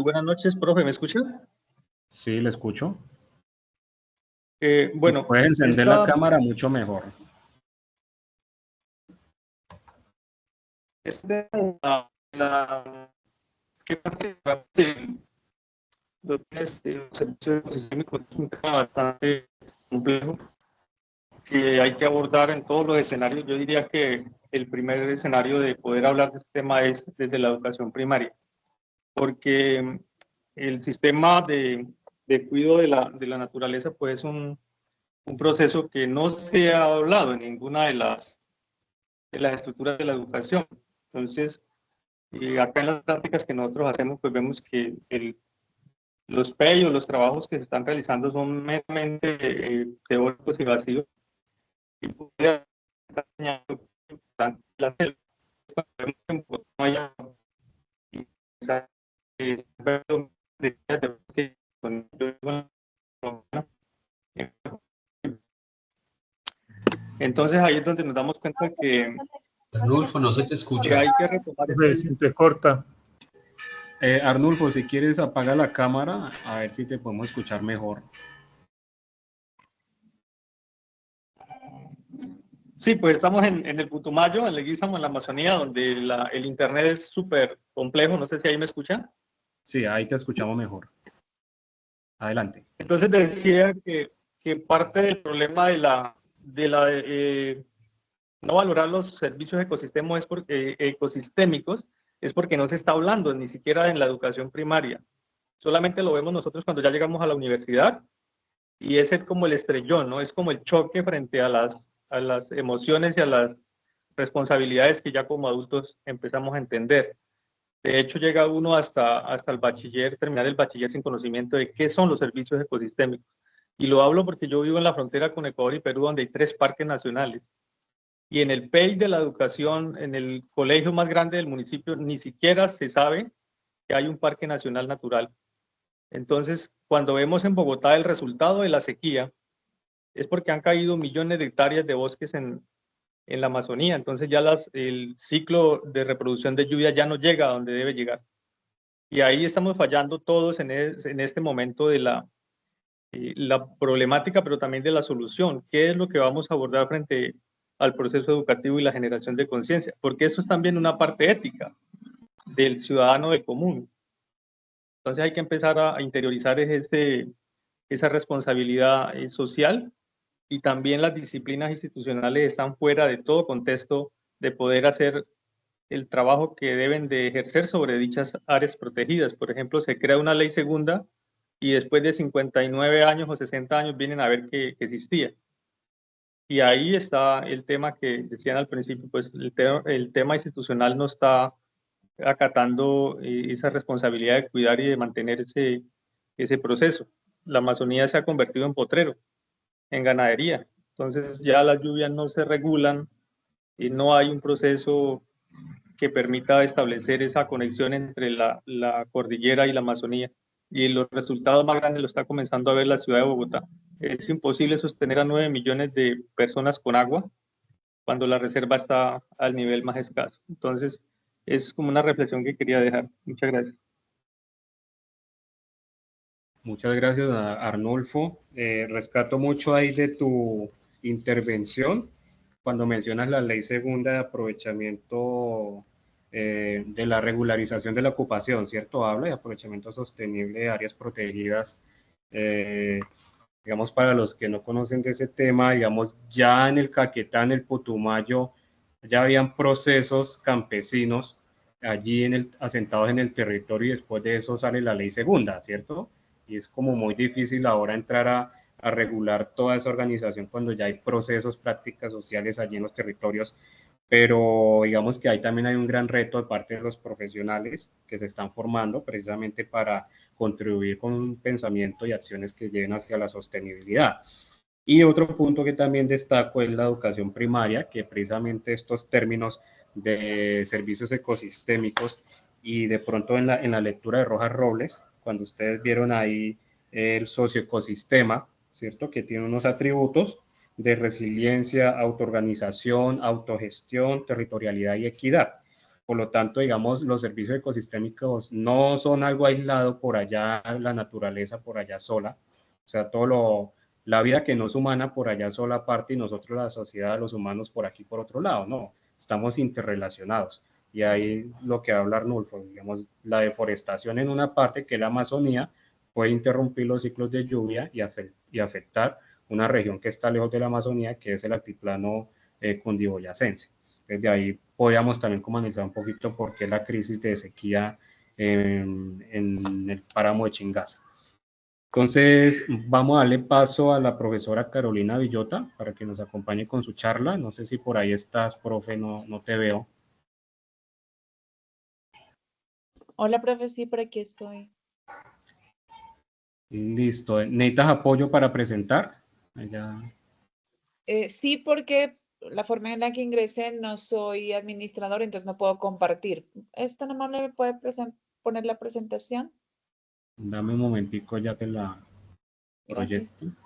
Buenas noches, profe, ¿me escucha? Sí, le escucho. Bueno, puede encender la cámara mucho mejor. ¿Qué parte de los servicios ecosistémicos es un tema bastante complejo que hay que abordar en todos los escenarios? Yo diría que el primer escenario de poder hablar de este tema es desde la educación primaria, porque el sistema de cuidado de la naturaleza pues es un proceso que no se ha hablado en ninguna de las estructuras de la educación. Entonces, acá en las prácticas que nosotros hacemos, pues vemos que los PEI o los trabajos que se están realizando son meramente teóricos y vacíos. Y puede estar entonces ahí es donde nos damos cuenta que Arnulfo, no se te escucha. Que hay que retomar Se te corta. Arnulfo, si quieres apaga la cámara, a ver si te podemos escuchar mejor. Sí, pues estamos en el Putumayo, en Leguízamo, en la Amazonía, donde el internet es súper complejo. No sé si ahí me escuchan. Sí, ahí te escuchamos mejor. Adelante. Entonces decía que parte del problema de no valorar los servicios ecosistémicos es porque no se está hablando ni siquiera en la educación primaria. Solamente lo vemos nosotros cuando ya llegamos a la universidad y ese es como el estrellón, ¿no? Es como el choque frente a las emociones y a las responsabilidades que ya como adultos empezamos a entender. De hecho, llega uno hasta el bachiller, terminar el bachiller sin conocimiento de qué son los servicios ecosistémicos. Y lo hablo porque yo vivo en la frontera con Ecuador y Perú, donde hay 3 parques nacionales. Y en el PEI de la educación, en el colegio más grande del municipio, ni siquiera se sabe que hay un parque nacional natural. Entonces, cuando vemos en Bogotá el resultado de la sequía, es porque han caído millones de hectáreas de bosques en en la Amazonía. Entonces ya el ciclo de reproducción de lluvia ya no llega a donde debe llegar. Y ahí estamos fallando todos en este momento de la problemática, pero también de la solución. ¿Qué es lo que vamos a abordar frente al proceso educativo y la generación de conciencia? Porque eso es también una parte ética del ciudadano del común. Entonces hay que empezar a interiorizar esa responsabilidad social, y también las disciplinas institucionales están fuera de todo contexto de poder hacer el trabajo que deben de ejercer sobre dichas áreas protegidas. Por ejemplo, se crea una ley segunda y después de 59 años o 60 años vienen a ver que existía. Y ahí está el tema que decían al principio, pues el tema institucional no está acatando esa responsabilidad de cuidar y de mantener ese proceso. La Amazonía se ha convertido en potrero, en ganadería. Entonces ya las lluvias no se regulan y no hay un proceso que permita establecer esa conexión entre la cordillera y la Amazonía. Y los resultados más grandes lo está comenzando a ver la ciudad de Bogotá. Es imposible sostener a 9 millones de personas con agua cuando la reserva está al nivel más escaso. Entonces, es como una reflexión que quería dejar. Muchas gracias. Muchas gracias, Arnulfo. Rescato mucho ahí de tu intervención cuando mencionas la ley segunda de aprovechamiento de la regularización de la ocupación, ¿cierto? Habla de aprovechamiento sostenible de áreas protegidas. Digamos, para los que no conocen de ese tema, digamos, ya en el Caquetá, en el Putumayo, ya habían procesos campesinos allí asentados en el territorio, y después de eso sale la ley segunda, ¿cierto? Y es como muy difícil ahora entrar a regular toda esa organización cuando ya hay procesos, prácticas sociales allí en los territorios, pero digamos que ahí también hay un gran reto de parte de los profesionales que se están formando precisamente para contribuir con un pensamiento y acciones que lleven hacia la sostenibilidad. Y otro punto que también destaco es la educación primaria, que precisamente estos términos de servicios ecosistémicos, y de pronto en la lectura de Rojas Robles, cuando ustedes vieron ahí el socioecosistema, ¿cierto? Que tiene unos atributos de resiliencia, autoorganización, autogestión, territorialidad y equidad. Por lo tanto, digamos, los servicios ecosistémicos no son algo aislado por allá, la naturaleza por allá sola, o sea, la vida que no es humana por allá sola aparte, y nosotros, la sociedad, los humanos, por aquí por otro lado, no, estamos interrelacionados. Y ahí lo que habla Arnulfo, digamos, la deforestación en una parte, que es la Amazonía, puede interrumpir los ciclos de lluvia y afectar una región que está lejos de la Amazonía, que es el altiplano cundiboyacense. Desde ahí podríamos también como analizar un poquito por qué la crisis de sequía en el páramo de Chingaza. Entonces, vamos a darle paso a la profesora Carolina Villota para que nos acompañe con su charla. No sé si por ahí estás, profe, no te veo. Hola, profe, sí, por aquí estoy. Listo. ¿Necesitas apoyo para presentar? Allá. Sí, porque la forma en la que ingresé no soy administrador, entonces no puedo compartir. ¿Es tan amable, me puede poner la presentación? Dame un momentico, ya te la proyecto. Gracias.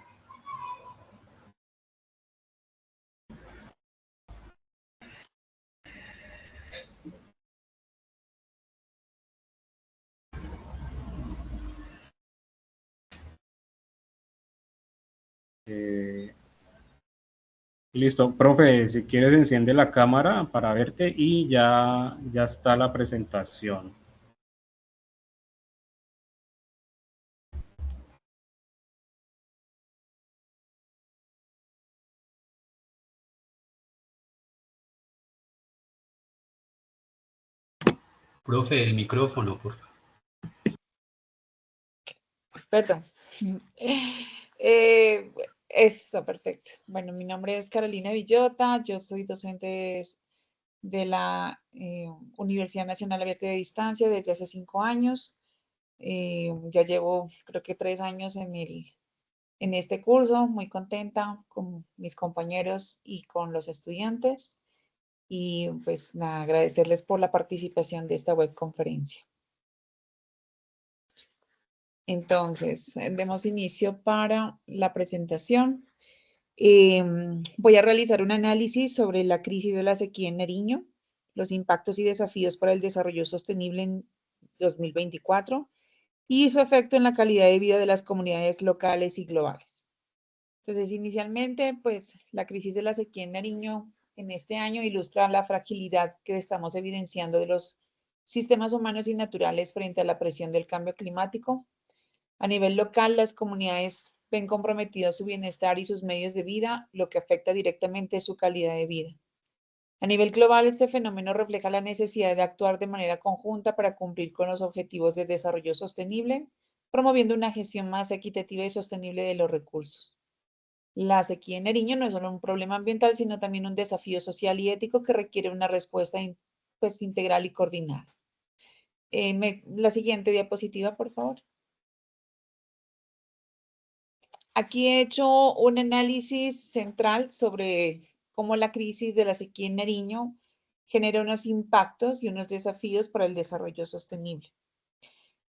Listo, profe, si quieres enciende la cámara para verte y ya está la presentación. Profe, el micrófono, por favor. Perdón. Eso, perfecto. Bueno, mi nombre es Carolina Villota, yo soy docente de la Universidad Nacional Abierta de Distancia desde hace 5 años. Ya llevo, creo que 3 años en este curso, muy contenta con mis compañeros y con los estudiantes. Y pues nada, agradecerles por la participación de esta webconferencia. Entonces, demos inicio para la presentación. Voy a realizar un análisis sobre la crisis de la sequía en Nariño, los impactos y desafíos para el desarrollo sostenible en 2024 y su efecto en la calidad de vida de las comunidades locales y globales. Entonces, inicialmente, pues la crisis de la sequía en Nariño en este año ilustra la fragilidad que estamos evidenciando de los sistemas humanos y naturales frente a la presión del cambio climático. A nivel local, las comunidades ven comprometido su bienestar y sus medios de vida, lo que afecta directamente su calidad de vida. A nivel global, este fenómeno refleja la necesidad de actuar de manera conjunta para cumplir con los objetivos de desarrollo sostenible, promoviendo una gestión más equitativa y sostenible de los recursos. La sequía en Nariño no es solo un problema ambiental, sino también un desafío social y ético que requiere una respuesta integral y coordinada. La siguiente diapositiva, por favor. Aquí he hecho un análisis central sobre cómo la crisis de la sequía en Nariño genera unos impactos y unos desafíos para el desarrollo sostenible.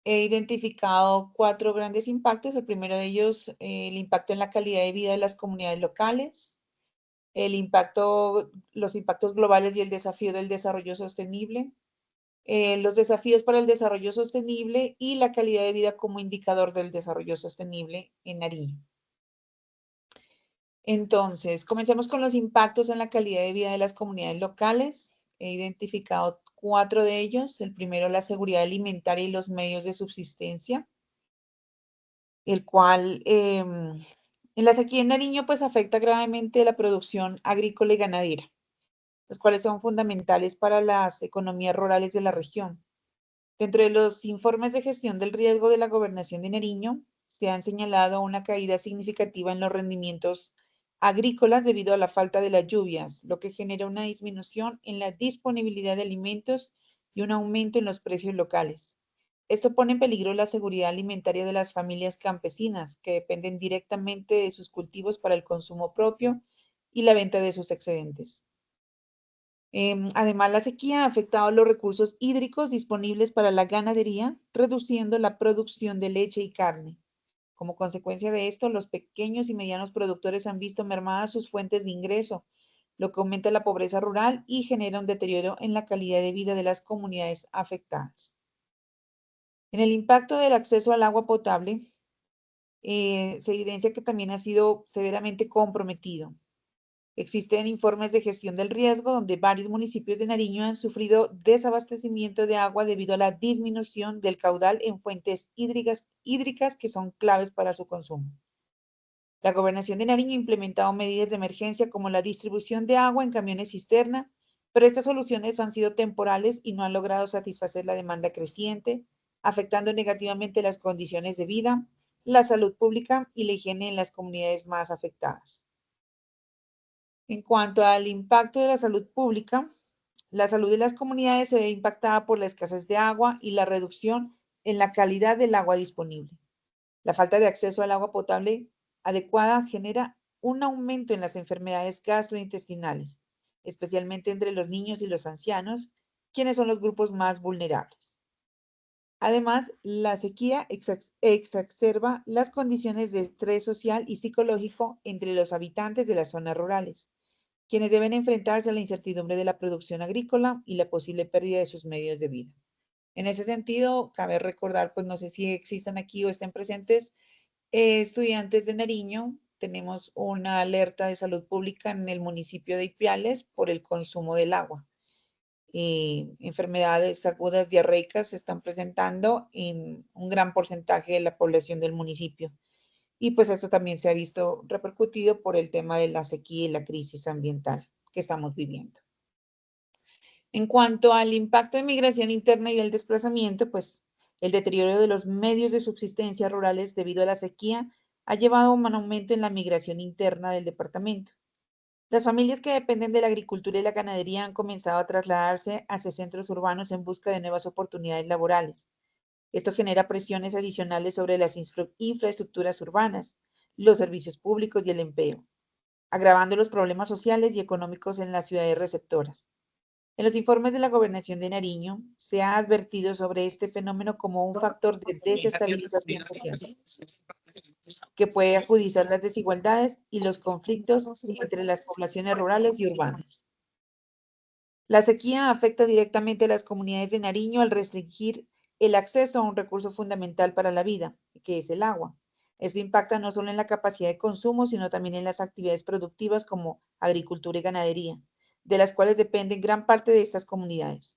He identificado 4 grandes impactos. El primero de ellos, el impacto en la calidad de vida de las comunidades locales, los impactos globales y el desafío del desarrollo sostenible, los desafíos para el desarrollo sostenible y la calidad de vida como indicador del desarrollo sostenible en Nariño. Entonces, comencemos con los impactos en la calidad de vida de las comunidades locales. He identificado 4 de ellos. El primero, la seguridad alimentaria y los medios de subsistencia, el cual en la sequía en Nariño pues afecta gravemente la producción agrícola y ganadera, los cuales son fundamentales para las economías rurales de la región. Dentro de los informes de gestión del riesgo de la Gobernación de Nariño, se han señalado una caída significativa en los rendimientos agrícolas debido a la falta de las lluvias, lo que genera una disminución en la disponibilidad de alimentos y un aumento en los precios locales. Esto pone en peligro la seguridad alimentaria de las familias campesinas, que dependen directamente de sus cultivos para el consumo propio y la venta de sus excedentes. Además, la sequía ha afectado los recursos hídricos disponibles para la ganadería, reduciendo la producción de leche y carne. Como consecuencia de esto, los pequeños y medianos productores han visto mermadas sus fuentes de ingreso, lo que aumenta la pobreza rural y genera un deterioro en la calidad de vida de las comunidades afectadas. En el impacto del acceso al agua potable, se evidencia que también ha sido severamente comprometido. Existen informes de gestión del riesgo donde varios municipios de Nariño han sufrido desabastecimiento de agua debido a la disminución del caudal en fuentes hídricas que son claves para su consumo. La Gobernación de Nariño ha implementado medidas de emergencia como la distribución de agua en camiones cisterna, pero estas soluciones han sido temporales y no han logrado satisfacer la demanda creciente, afectando negativamente las condiciones de vida, la salud pública y la higiene en las comunidades más afectadas. En cuanto al impacto de la salud pública, la salud de las comunidades se ve impactada por la escasez de agua y la reducción en la calidad del agua disponible. La falta de acceso al agua potable adecuada genera un aumento en las enfermedades gastrointestinales, especialmente entre los niños y los ancianos, quienes son los grupos más vulnerables. Además, la sequía exacerba las condiciones de estrés social y psicológico entre los habitantes de las zonas rurales, quienes deben enfrentarse a la incertidumbre de la producción agrícola y la posible pérdida de sus medios de vida. En ese sentido, cabe recordar, pues no sé si existan aquí o estén presentes estudiantes de Nariño. Tenemos una alerta de salud pública en el municipio de Ipiales por el consumo del agua. Enfermedades agudas diarreicas se están presentando en un gran porcentaje de la población del municipio. Y pues esto también se ha visto repercutido por el tema de la sequía y la crisis ambiental que estamos viviendo. En cuanto al impacto de migración interna y el desplazamiento, pues el deterioro de los medios de subsistencia rurales debido a la sequía ha llevado a un aumento en la migración interna del departamento. Las familias que dependen de la agricultura y la ganadería han comenzado a trasladarse hacia centros urbanos en busca de nuevas oportunidades laborales. Esto genera presiones adicionales sobre las infraestructuras urbanas, los servicios públicos y el empleo, agravando los problemas sociales y económicos en las ciudades receptoras. En los informes de la Gobernación de Nariño se ha advertido sobre este fenómeno como un factor de desestabilización social. que puede agudizar las desigualdades y los conflictos entre las poblaciones rurales y urbanas. La sequía afecta directamente a las comunidades de Nariño al restringir el acceso a un recurso fundamental para la vida, que es el agua. Esto impacta no solo en la capacidad de consumo, sino también en las actividades productivas como agricultura y ganadería, de las cuales dependen gran parte de estas comunidades.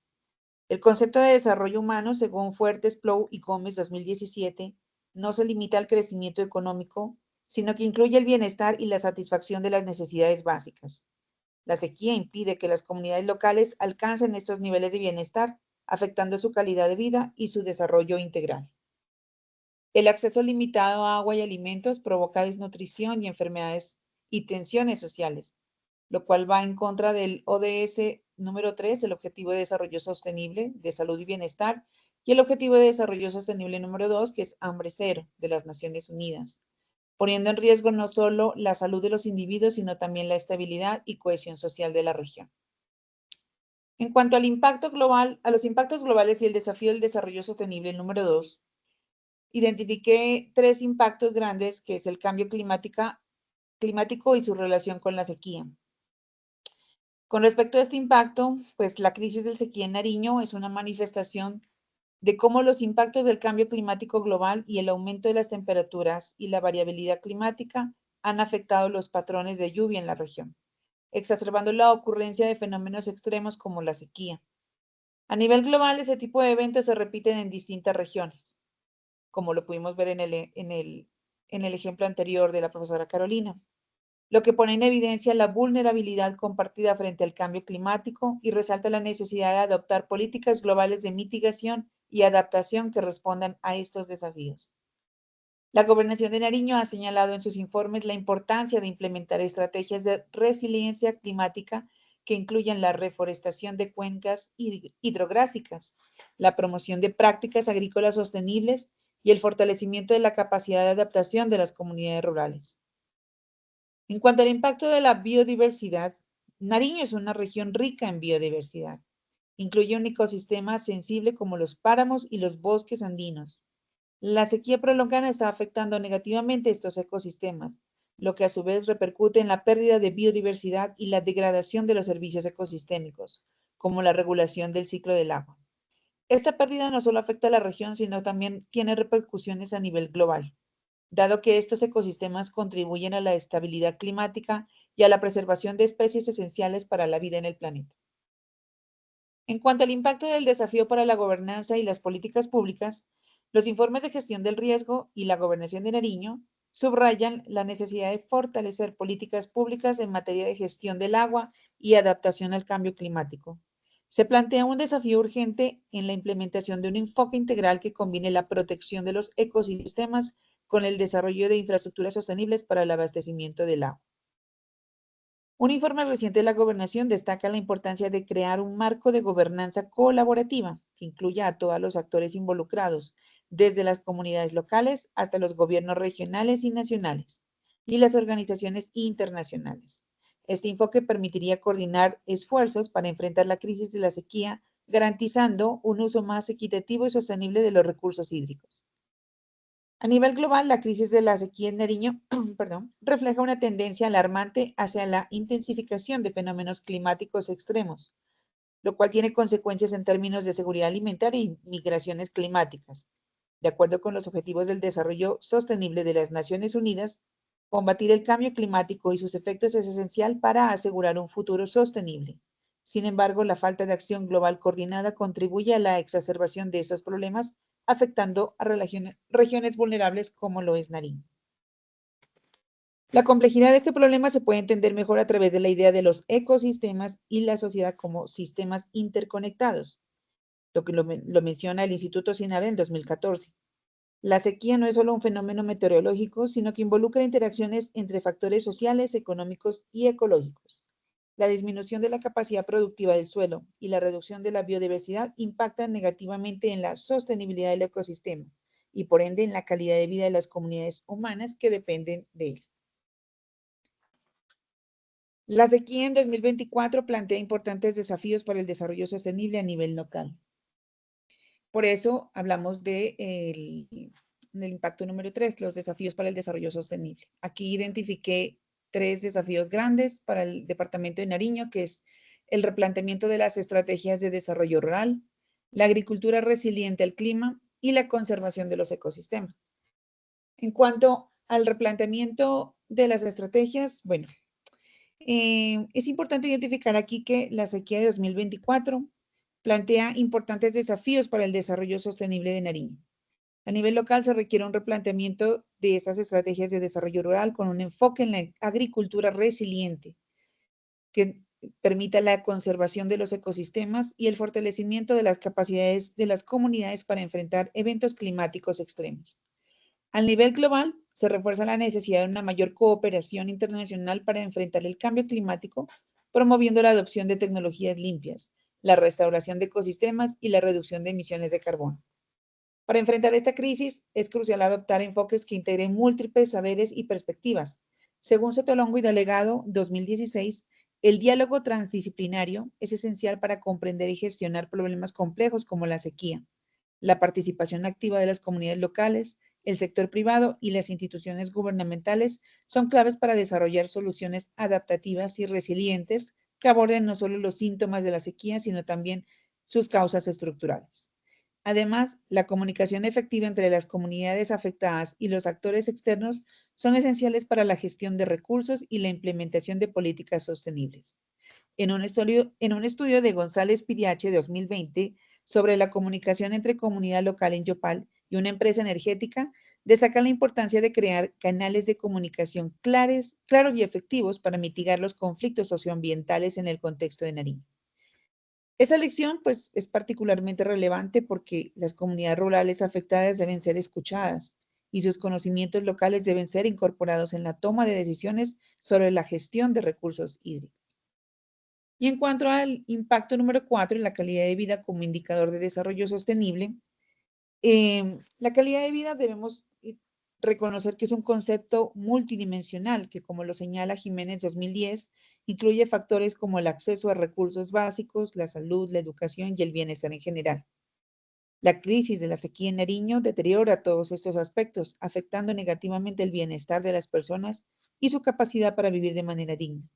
El concepto de desarrollo humano, según Fuertes, Plou y Gómez 2017, no se limita al crecimiento económico, sino que incluye el bienestar y la satisfacción de las necesidades básicas. La sequía impide que las comunidades locales alcancen estos niveles de bienestar, afectando su calidad de vida y su desarrollo integral. El acceso limitado a agua y alimentos provoca desnutrición y enfermedades y tensiones sociales, lo cual va en contra del ODS número 3, el Objetivo de Desarrollo Sostenible de Salud y Bienestar, y el Objetivo de Desarrollo Sostenible número 2, que es Hambre Cero, de las Naciones Unidas, poniendo en riesgo no solo la salud de los individuos, sino también la estabilidad y cohesión social de la región. En cuanto al impacto global, a los impactos globales y el desafío del desarrollo sostenible número 2, identifiqué 3 impactos grandes, que es el cambio climático y su relación con la sequía. Con respecto a este impacto, pues la crisis del sequía en Nariño es una manifestación de cómo los impactos del cambio climático global y el aumento de las temperaturas y la variabilidad climática han afectado los patrones de lluvia en la región, exacerbando la ocurrencia de fenómenos extremos como la sequía. A nivel global, ese tipo de eventos se repiten en distintas regiones, como lo pudimos ver en el ejemplo anterior de la profesora Carolina, lo que pone en evidencia la vulnerabilidad compartida frente al cambio climático y resalta la necesidad de adoptar políticas globales de mitigación y adaptación que respondan a estos desafíos. La Gobernación de Nariño ha señalado en sus informes la importancia de implementar estrategias de resiliencia climática que incluyan la reforestación de cuencas hidrográficas, la promoción de prácticas agrícolas sostenibles y el fortalecimiento de la capacidad de adaptación de las comunidades rurales. En cuanto al impacto de la biodiversidad, Nariño es una región rica en biodiversidad. Incluye un ecosistema sensible como los páramos y los bosques andinos. La sequía prolongada está afectando negativamente estos ecosistemas, lo que a su vez repercute en la pérdida de biodiversidad y la degradación de los servicios ecosistémicos, como la regulación del ciclo del agua. Esta pérdida no solo afecta a la región, sino también tiene repercusiones a nivel global, dado que estos ecosistemas contribuyen a la estabilidad climática y a la preservación de especies esenciales para la vida en el planeta. En cuanto al impacto del desafío para la gobernanza y las políticas públicas, los informes de gestión del riesgo y la gobernación de Nariño subrayan la necesidad de fortalecer políticas públicas en materia de gestión del agua y adaptación al cambio climático. Se plantea un desafío urgente en la implementación de un enfoque integral que combine la protección de los ecosistemas con el desarrollo de infraestructuras sostenibles para el abastecimiento del agua. Un informe reciente de la Gobernación destaca la importancia de crear un marco de gobernanza colaborativa que incluya a todos los actores involucrados, desde las comunidades locales hasta los gobiernos regionales y nacionales, y las organizaciones internacionales. Este enfoque permitiría coordinar esfuerzos para enfrentar la crisis de la sequía, garantizando un uso más equitativo y sostenible de los recursos hídricos. A nivel global, la crisis de la sequía en Nariño refleja una tendencia alarmante hacia la intensificación de fenómenos climáticos extremos, lo cual tiene consecuencias en términos de seguridad alimentaria y migraciones climáticas. De acuerdo con los Objetivos del Desarrollo Sostenible de las Naciones Unidas, combatir el cambio climático y sus efectos es esencial para asegurar un futuro sostenible. Sin embargo, la falta de acción global coordinada contribuye a la exacerbación de estos problemas, afectando a regiones vulnerables como lo es Nariño. La complejidad de este problema se puede entender mejor a través de la idea de los ecosistemas y la sociedad como sistemas interconectados, lo que lo menciona el Instituto Sinara en 2014. La sequía no es solo un fenómeno meteorológico, sino que involucra interacciones entre factores sociales, económicos y ecológicos. La disminución de la capacidad productiva del suelo y la reducción de la biodiversidad impactan negativamente en la sostenibilidad del ecosistema y por ende en la calidad de vida de las comunidades humanas que dependen de él. La sequía en 2024 plantea importantes desafíos para el desarrollo sostenible a nivel local. Por eso hablamos de en el impacto número 3, los desafíos para el desarrollo sostenible. Aquí identifiqué 3 desafíos grandes para el departamento de Nariño, que es el replanteamiento de las estrategias de desarrollo rural, la agricultura resiliente al clima y la conservación de los ecosistemas. En cuanto al replanteamiento de las estrategias, bueno, es importante identificar aquí que la sequía de 2024 plantea importantes desafíos para el desarrollo sostenible de Nariño. A nivel local se requiere un replanteamiento de estas estrategias de desarrollo rural con un enfoque en la agricultura resiliente que permita la conservación de los ecosistemas y el fortalecimiento de las capacidades de las comunidades para enfrentar eventos climáticos extremos. A nivel global, se refuerza la necesidad de una mayor cooperación internacional para enfrentar el cambio climático, promoviendo la adopción de tecnologías limpias, la restauración de ecosistemas y la reducción de emisiones de carbono. Para enfrentar esta crisis, es crucial adoptar enfoques que integren múltiples saberes y perspectivas. Según Sotolongo y Delegado 2016, el diálogo transdisciplinario es esencial para comprender y gestionar problemas complejos como la sequía. La participación activa de las comunidades locales, el sector privado y las instituciones gubernamentales son claves para desarrollar soluciones adaptativas y resilientes que aborden no solo los síntomas de la sequía, sino también sus causas estructurales. Además, la comunicación efectiva entre las comunidades afectadas y los actores externos son esenciales para la gestión de recursos y la implementación de políticas sostenibles. En un estudio de González Piriache de 2020 sobre la comunicación entre comunidad local en Yopal y una empresa energética, destaca la importancia de crear canales de comunicación claros y efectivos para mitigar los conflictos socioambientales en el contexto de Nariño. Esta lección, pues, es particularmente relevante porque las comunidades rurales afectadas deben ser escuchadas y sus conocimientos locales deben ser incorporados en la toma de decisiones sobre la gestión de recursos hídricos. Y en cuanto al impacto número 4, la calidad de vida como indicador de desarrollo sostenible, la calidad de vida debemos reconocer que es un concepto multidimensional que, como lo señala Jiménez 2010, incluye factores como el acceso a recursos básicos, la salud, la educación y el bienestar en general. La crisis de la sequía en Nariño deteriora todos estos aspectos, afectando negativamente el bienestar de las personas y su capacidad para vivir de manera digna.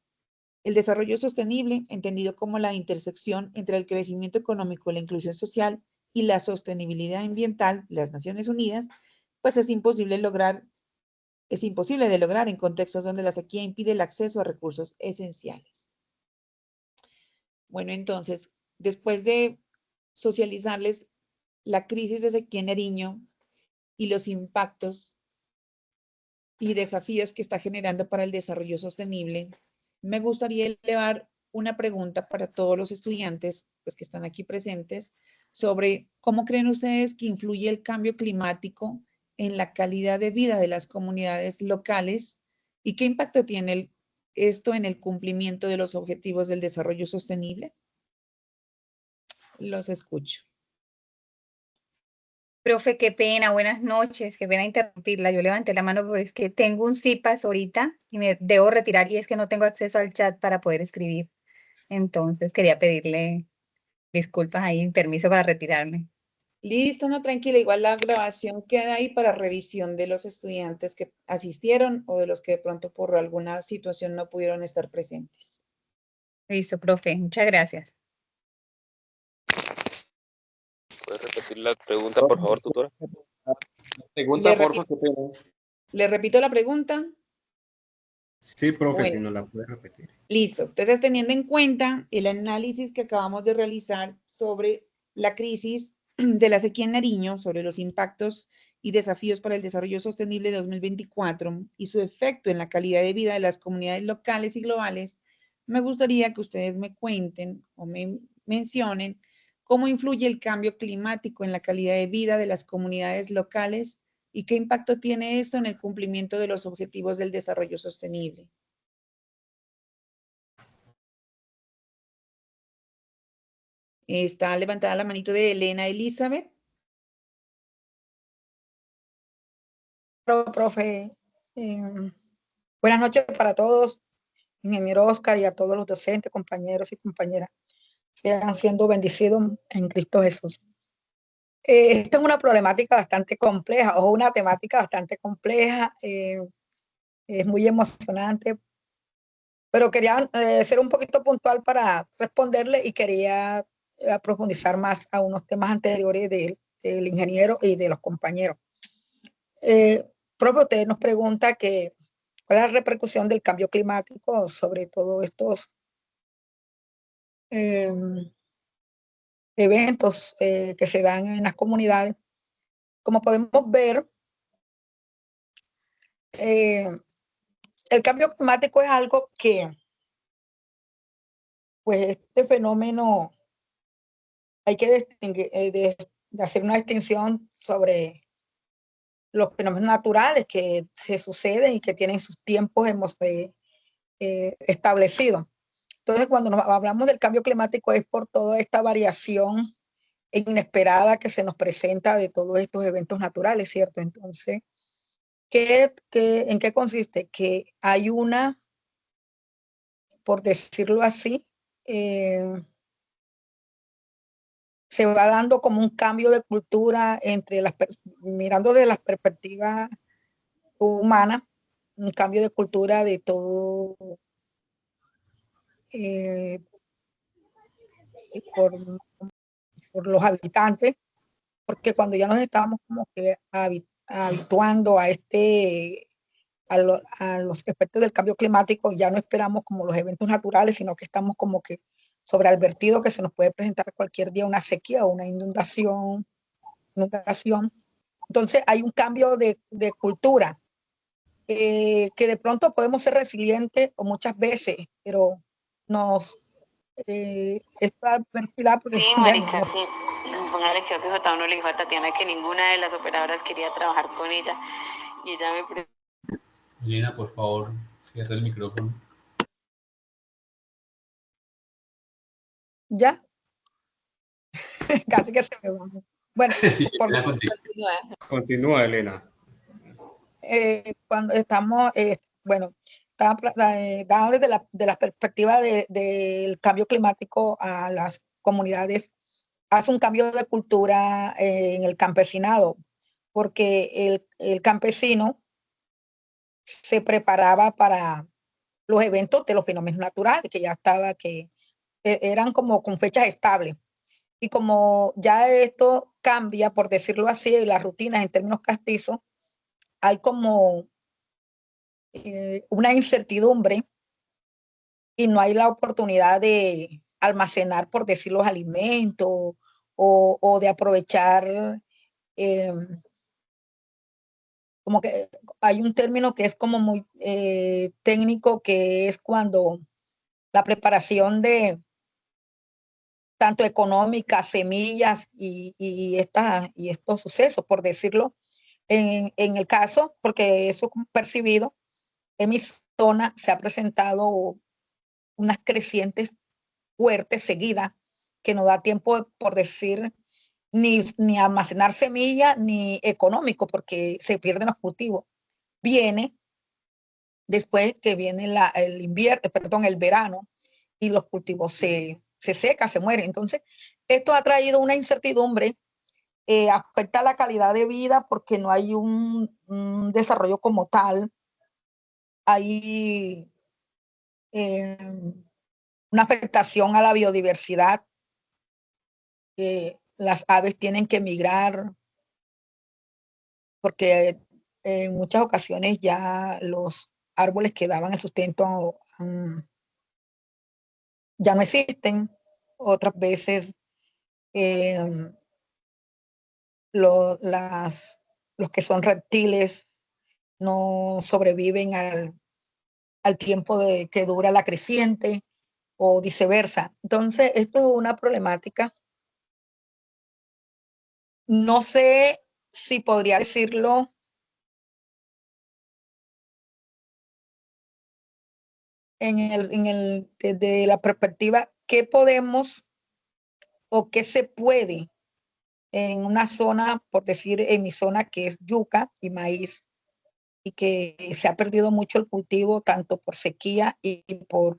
El desarrollo sostenible, entendido como la intersección entre el crecimiento económico, la inclusión social y la sostenibilidad ambiental de las Naciones Unidas, pues es imposible de lograr en contextos donde la sequía impide el acceso a recursos esenciales. Bueno, entonces, después de socializarles la crisis de sequía en Nariño y los impactos y desafíos que está generando para el desarrollo sostenible, me gustaría elevar una pregunta para todos los estudiantes pues, que están aquí presentes sobre cómo creen ustedes que influye el cambio climático en la calidad de vida de las comunidades locales y qué impacto tiene esto en el cumplimiento de los objetivos del desarrollo sostenible. Los escucho. Profe, qué pena, buenas noches, qué pena interrumpirla. Yo levanté la mano porque es que tengo un CIPAS ahorita y me debo retirar y es que no tengo acceso al chat para poder escribir. Entonces quería pedirle disculpas ahí, permiso para retirarme. Listo, no, tranquila, igual la grabación queda ahí para revisión de los estudiantes que asistieron o de los que de pronto por alguna situación no pudieron estar presentes. Listo, profe, muchas gracias. ¿Puedes repetir la pregunta, por favor, tutora? Pregunta, por favor, qué pena. ¿Le repito la pregunta? Sí, profe, Bueno. si no la puede repetir. Listo. Entonces, teniendo en cuenta el análisis que acabamos de realizar sobre la crisis de la sequía en Nariño, sobre los impactos y desafíos para el desarrollo sostenible de 2024 y su efecto en la calidad de vida de las comunidades locales y globales, me gustaría que ustedes me cuenten o me mencionen cómo influye el cambio climático en la calidad de vida de las comunidades locales y qué impacto tiene esto en el cumplimiento de los objetivos del desarrollo sostenible. Está levantada la manito de Elena Elizabeth. Profe, buenas noches para todos, ingeniero Oscar y a todos los docentes, compañeros y compañeras. Sean siendo bendecidos en Cristo Jesús. Esta es una problemática bastante compleja o una temática bastante compleja. Es muy emocionante, pero quería ser un poquito puntual para responderle y quería profundizar más a unos temas anteriores del ingeniero y de los compañeros. Profe, usted nos pregunta que cuál es la repercusión del cambio climático sobre todos estos eventos que se dan en las comunidades. Como podemos ver, el cambio climático es algo que, pues este fenómeno hay que distinguir, de hacer una distinción sobre los fenómenos naturales que se suceden y que tienen sus tiempos establecidos. Entonces, cuando hablamos del cambio climático es por toda esta variación inesperada que se nos presenta de todos estos eventos naturales, ¿cierto? Entonces, ¿en qué consiste? Que hay una, por decirlo así, se va dando como un cambio de cultura mirando desde la perspectiva humana, un cambio de cultura de todo por los habitantes, porque cuando ya nos estábamos como que habituando a los efectos del cambio climático, ya no esperamos como los eventos naturales, sino que estamos como que sobreadvertidos que se nos puede presentar cualquier día una sequía o una inundación. Entonces hay un cambio de cultura, que de pronto podemos ser resilientes o muchas veces, pero es para perfilar porque, Sí, bueno, marica, sí. Póngale que J1 le dijo a Tatiana que ninguna de las operadoras quería trabajar con ella. Y ella me Elena, por favor, cierra el micrófono. ya, casi que se me va. Bueno, Sí, por Elena, continúa. Continúa, Elena. cuando estamos, bueno, dando de la perspectiva del cambio climático a las comunidades, hace un cambio de cultura en el campesinado, porque el campesino se preparaba para los eventos de los fenómenos naturales, que ya estaba, que eran como con fechas estables. Y como ya esto cambia, por decirlo así, las rutinas en términos castizos, hay como una incertidumbre y no hay la oportunidad de almacenar, por decir, los alimentos o de aprovechar, como que hay un término que es como muy técnico, que es cuando la preparación de tanto económica, semillas y estos sucesos, por decirlo, en el caso, porque eso percibido, en mi zona se ha presentado unas crecientes fuertes seguidas que no da tiempo, por decir, ni almacenar semilla ni económico, porque se pierden los cultivos. Viene después que viene el invierno, perdón, el verano, y los cultivos se secan, se mueren. Entonces, esto ha traído una incertidumbre, afecta la calidad de vida porque no hay un desarrollo como tal. Hay una afectación a la biodiversidad. Las aves tienen que migrar porque en muchas ocasiones ya los árboles que daban el sustento ya no existen. Otras veces los que son reptiles no sobreviven al tiempo que dura la creciente o viceversa. Entonces, esto es una problemática. No sé si podría decirlo desde la perspectiva, ¿qué podemos o qué se puede en una zona, por decir, en mi zona que es yuca y maíz, y que se ha perdido mucho el cultivo tanto por sequía y por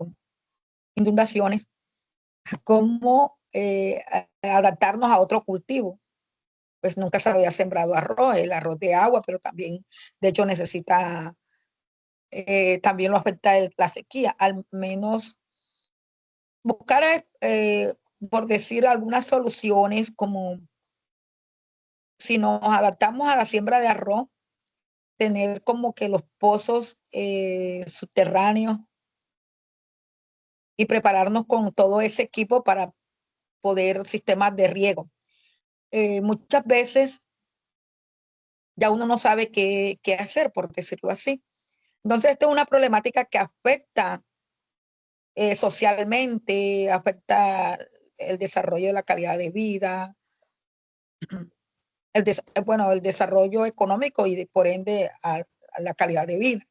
inundaciones, cómo adaptarnos a otro cultivo? pues nunca se había sembrado arroz, el arroz de agua, pero también, de hecho, necesita, también lo afecta la sequía, al menos buscar, por decir, algunas soluciones, como si nos adaptamos a la siembra de arroz, tener como que los pozos subterráneos y prepararnos con todo ese equipo para poder sistemas de riego. Muchas veces ya uno no sabe qué hacer, por decirlo así. Entonces, esta es una problemática que afecta socialmente, afecta el desarrollo de la calidad de vida, bueno, el desarrollo económico y por ende a la calidad de vida.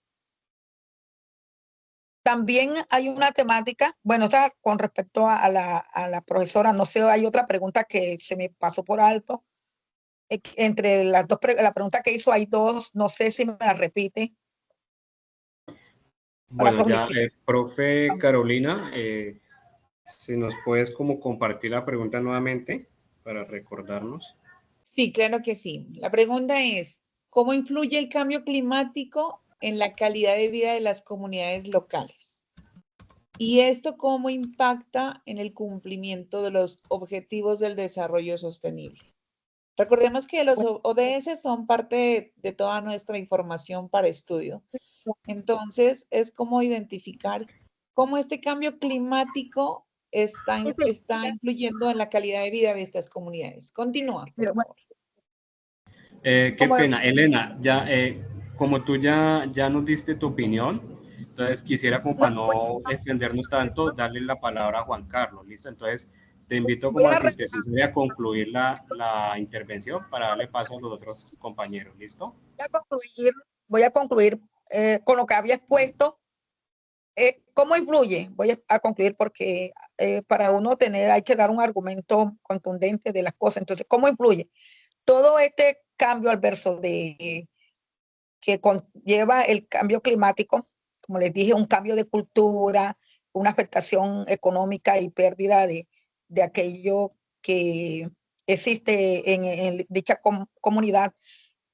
También hay una temática, bueno, esta con respecto a la profesora, no sé, hay otra pregunta que se me pasó por alto. Entre las dos, la pregunta que hizo hay dos, no sé si me la repite. Bueno, ya, profe Carolina, si nos puedes como compartir la pregunta nuevamente para recordarnos. Sí, claro que sí. La pregunta es, ¿cómo influye el cambio climático en la calidad de vida de las comunidades locales? ¿Y esto cómo impacta en el cumplimiento de los objetivos del desarrollo sostenible? Recordemos que los ODS son parte de toda nuestra información para estudio. Entonces, es como identificar cómo este cambio climático está influyendo en la calidad de vida de estas comunidades. Continúa, por favor. Qué pena, Elena, ya, como tú ya nos diste tu opinión, entonces quisiera como para no extendernos tanto, darle la palabra a Juan Carlos, ¿listo? Entonces te invito como a sintetizar y a concluir la intervención para darle paso a los otros compañeros, ¿listo? Voy a concluir con lo que había expuesto. ¿Cómo influye? Voy a concluir porque para uno hay que dar un argumento contundente de las cosas. Entonces, ¿cómo influye? Todo este cambio adverso que conlleva el cambio climático, como les dije, un cambio de cultura, una afectación económica y pérdida de aquello que existe en dicha comunidad.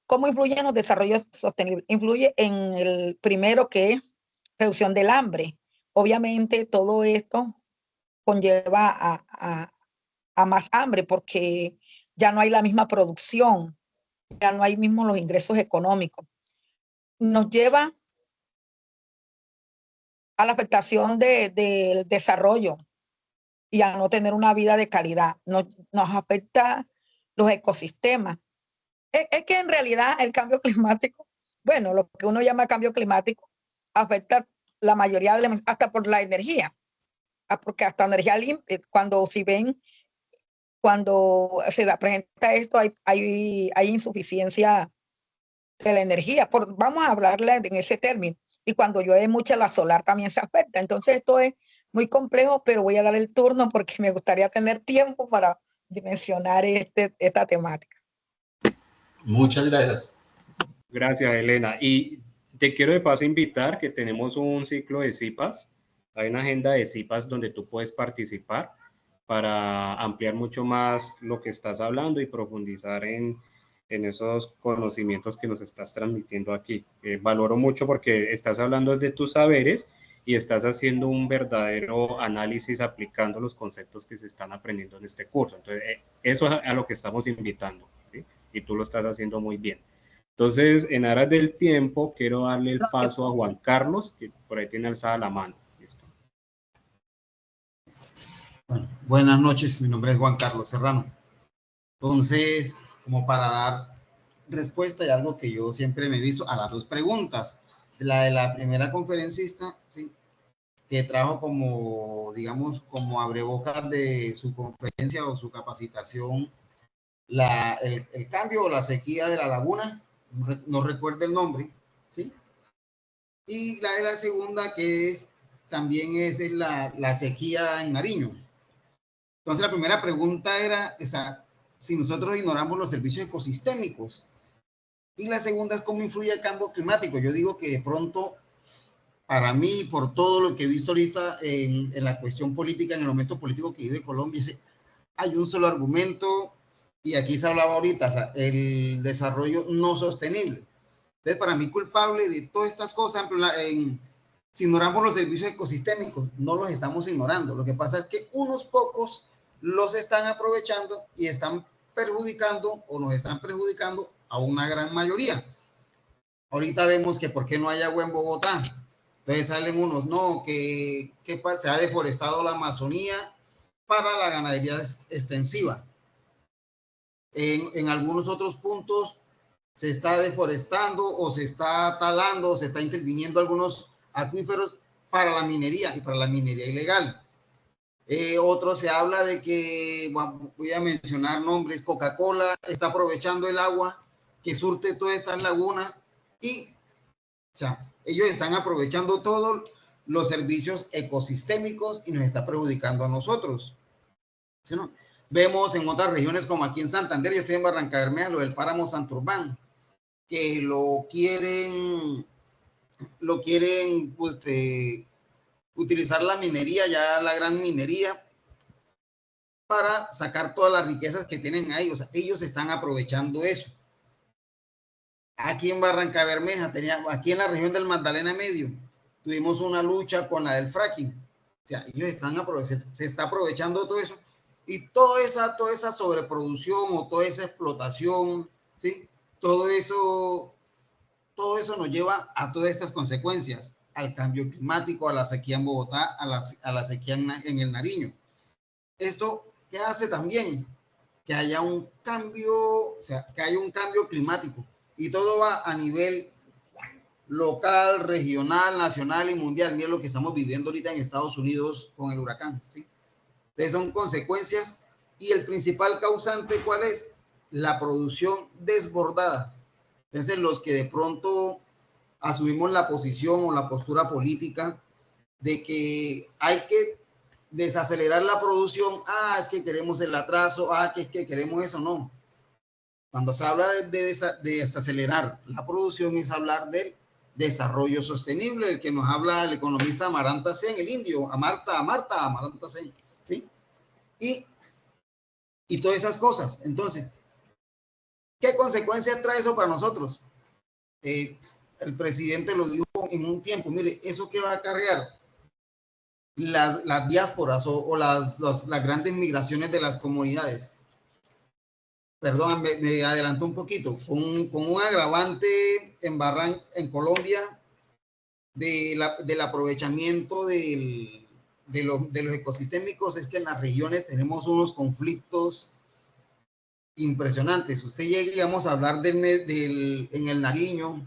¿Cómo influye en los desarrollos sostenibles? Influye en el primero, que es reducción del hambre. Obviamente todo esto conlleva a más hambre porque ya no hay la misma producción, ya no hay mismo los ingresos económicos. Nos lleva a la afectación del desarrollo y a no tener una vida de calidad. Nos afecta los ecosistemas. Es que en realidad el cambio climático, bueno, lo que uno llama cambio climático, afecta la mayoría de hasta por la energía, porque hasta energía limpia, cuando se presenta esto, hay insuficiencia de la energía, vamos a hablarle en ese término, y cuando llueve mucho la solar también se afecta. Entonces esto es muy complejo, pero voy a dar el turno porque me gustaría tener tiempo para dimensionar esta temática. Muchas gracias. Gracias, Elena. Y te quiero de paso invitar que tenemos un ciclo de CIPAS. Hay una agenda de CIPAS donde tú puedes participar para ampliar mucho más lo que estás hablando y profundizar en esos conocimientos que nos estás transmitiendo aquí. Valoro mucho porque estás hablando de tus saberes y estás haciendo un verdadero análisis aplicando los conceptos que se están aprendiendo en este curso. Entonces, eso es a lo que estamos invitando, ¿sí? Y tú lo estás haciendo muy bien. Entonces, en aras del tiempo, quiero darle el paso a Juan Carlos, que por ahí tiene alzada la mano. ¿Listo? Bueno, buenas noches, mi nombre es Juan Carlos Serrano. Entonces, como para dar respuesta y algo que yo siempre me he visto a las dos preguntas, la de la primera conferencista, ¿sí?, que trajo como, digamos, como abrebocas de su conferencia o su capacitación, el cambio o la sequía de la laguna, no recuerdo el nombre, ¿sí? Y la de la segunda, que también es la sequía en Nariño. Entonces, la primera pregunta era si nosotros ignoramos los servicios ecosistémicos. Y la segunda es cómo influye el cambio climático. Yo digo que de pronto, para mí, por todo lo que he visto ahorita en la cuestión política, en el momento político que vive Colombia, hay un solo argumento y aquí se hablaba ahorita, o sea, el desarrollo no sostenible. Entonces, para mí, culpable de todas estas cosas, si ignoramos los servicios ecosistémicos, no los estamos ignorando. Lo que pasa es que unos pocos los están aprovechando y están perjudicando o nos están perjudicando a una gran mayoría. Ahorita vemos que por qué no hay agua en Bogotá. Entonces salen unos, no, que se ha deforestado la Amazonía para la ganadería extensiva. En algunos otros puntos se está deforestando o se está talando o se está interviniendo algunos acuíferos para la minería y para la minería ilegal. Otro se habla de que, bueno, voy a mencionar nombres, Coca-Cola está aprovechando el agua que surte todas estas lagunas y, o sea, ellos están aprovechando todos los servicios ecosistémicos y nos está perjudicando a nosotros. ¿Sí, no? Vemos en otras regiones como aquí en Santander, yo estoy en Barrancabermeja, lo del páramo Santurbán, que lo quieren pues, utilizar la minería, ya la gran minería, para sacar todas las riquezas que tienen ahí. O sea, ellos están aprovechando eso. Aquí en Barrancabermeja, aquí en la región del Magdalena Medio, tuvimos una lucha con la del fracking. O sea, ellos se está aprovechando todo eso. Y toda esa sobreproducción o toda esa explotación, ¿sí? Todo eso nos lleva a todas estas consecuencias, al cambio climático, a la sequía en Bogotá, a la sequía en el Nariño. Esto, ¿qué hace también? Que haya un cambio, o sea, que haya un cambio climático. Y todo va a nivel local, regional, nacional y mundial. Mira lo que estamos viviendo ahorita en Estados Unidos con el huracán, ¿sí? Entonces son consecuencias y el principal causante, ¿cuál es? La producción desbordada. Entonces los que de pronto asumimos la posición o la postura política de que hay que desacelerar la producción, es que queremos el atraso, que es que queremos eso, no. Cuando se habla de desacelerar la producción es hablar del desarrollo sostenible, el que nos habla el economista Amartya Sen, el indio, Amartya Sen, ¿sí? Y todas esas cosas. Entonces, ¿qué consecuencias trae eso para nosotros? El presidente lo dijo en un tiempo, mire, ¿eso qué va a acarrear? Las diásporas o las grandes migraciones de las comunidades. Perdón, me adelanto un poquito. Con un agravante en Colombia del aprovechamiento de los ecosistémicos, es que en las regiones tenemos unos conflictos impresionantes. Usted llega y vamos a hablar en el Nariño,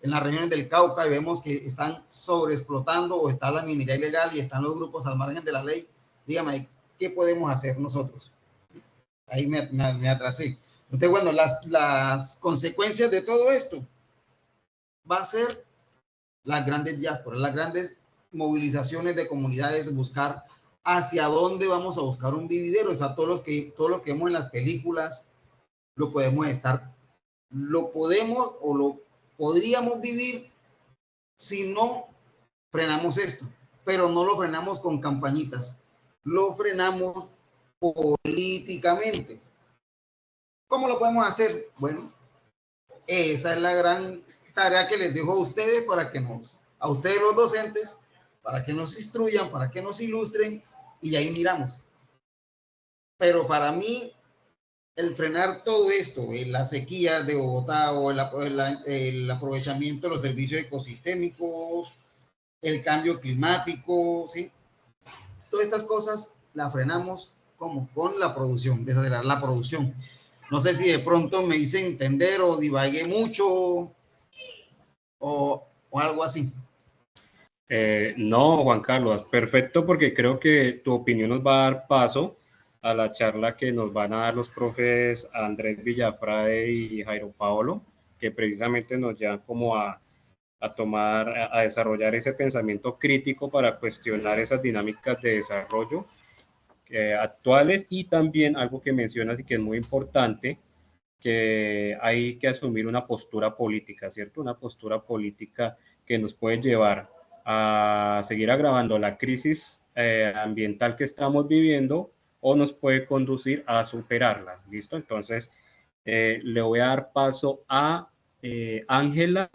en las regiones del Cauca, y vemos que están sobreexplotando o está la minería ilegal y están los grupos al margen de la ley. Dígame, ¿qué podemos hacer nosotros? Ahí me atrasé. Entonces, bueno, las consecuencias de todo esto va a ser las grandes diásporas, las grandes movilizaciones de comunidades, buscar hacia dónde vamos a buscar un vividero. O sea, todo lo que vemos en las películas, lo podemos o lo podríamos vivir si no frenamos esto, pero no lo frenamos con campañitas, lo frenamos políticamente. ¿Cómo lo podemos hacer? Bueno, esa es la gran tarea que les dejo a ustedes a ustedes los docentes, para que nos instruyan, para que nos ilustren y ahí miramos. Pero para mí, el frenar todo esto, la sequía de Bogotá o el aprovechamiento de los servicios ecosistémicos, el cambio climático, ¿sí? Todas estas cosas las frenamos como con la producción, desacelerar la producción. No sé si de pronto me hice entender o divagué mucho o algo así. No, Juan Carlos, perfecto, porque creo que tu opinión nos va a dar paso a la charla que nos van a dar los profes Andrés Villafrade y Jairo Paolo, que precisamente nos llevan como a desarrollar ese pensamiento crítico para cuestionar esas dinámicas de desarrollo actuales, y también algo que mencionas y que es muy importante, que hay que asumir una postura política, ¿cierto? Una postura política que nos puede llevar a seguir agravando la crisis ambiental que estamos viviendo, o nos puede conducir a superarla. ¿Listo? Entonces, le voy a dar paso a Ángela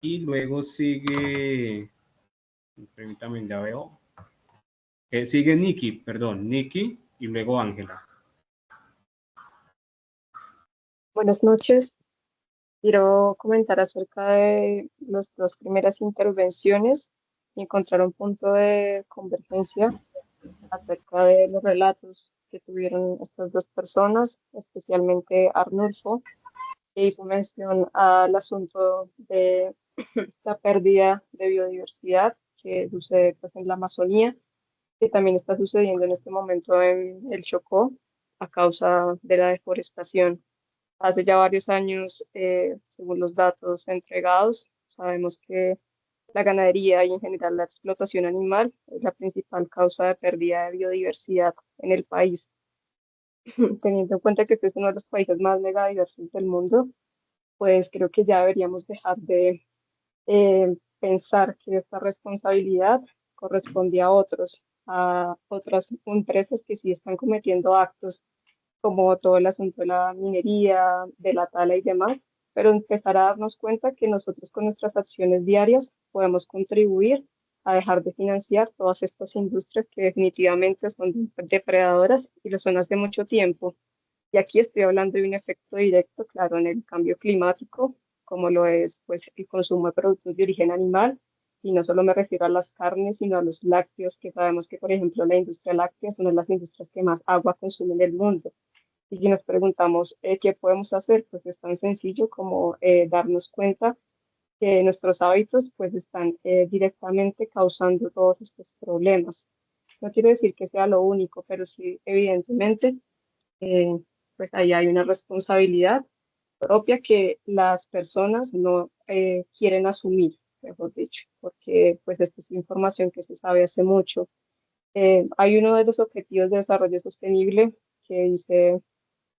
y luego sigue, permítame, ya veo, sigue Nikki, perdón, Nikki y luego Ángela. Buenas noches. Quiero comentar acerca de las dos primeras intervenciones y encontrar un punto de convergencia acerca de los relatos que tuvieron estas dos personas, especialmente Arnulfo, que hizo mención al asunto de la pérdida de biodiversidad que sucede pues, en la Amazonía, que también está sucediendo en este momento en el Chocó a causa de la deforestación. Hace ya varios años, según los datos entregados, sabemos que la ganadería y en general la explotación animal es la principal causa de pérdida de biodiversidad en el país. Teniendo en cuenta que este es uno de los países más megadiversos del mundo, pues creo que ya deberíamos dejar de pensar que esta responsabilidad corresponde a otras empresas que sí están cometiendo actos como todo el asunto de la minería, de la tala y demás, pero empezar a darnos cuenta que nosotros con nuestras acciones diarias podemos contribuir a dejar de financiar todas estas industrias que definitivamente son depredadoras y lo son hace mucho tiempo. Y aquí estoy hablando de un efecto directo, claro, en el cambio climático, como lo es pues, el consumo de productos de origen animal. Y no solo me refiero a las carnes, sino a los lácteos, que sabemos que, por ejemplo, la industria láctea es una de las industrias que más agua consume en el mundo. Y si nos preguntamos qué podemos hacer, pues es tan sencillo como darnos cuenta que nuestros hábitos pues están directamente causando todos estos problemas. No quiero decir que sea lo único, pero sí, evidentemente, eh, pues ahí hay una responsabilidad propia que las personas no quieren asumir, mejor dicho, porque pues esta es información que se sabe hace mucho. Hay uno de los objetivos de desarrollo sostenible que dice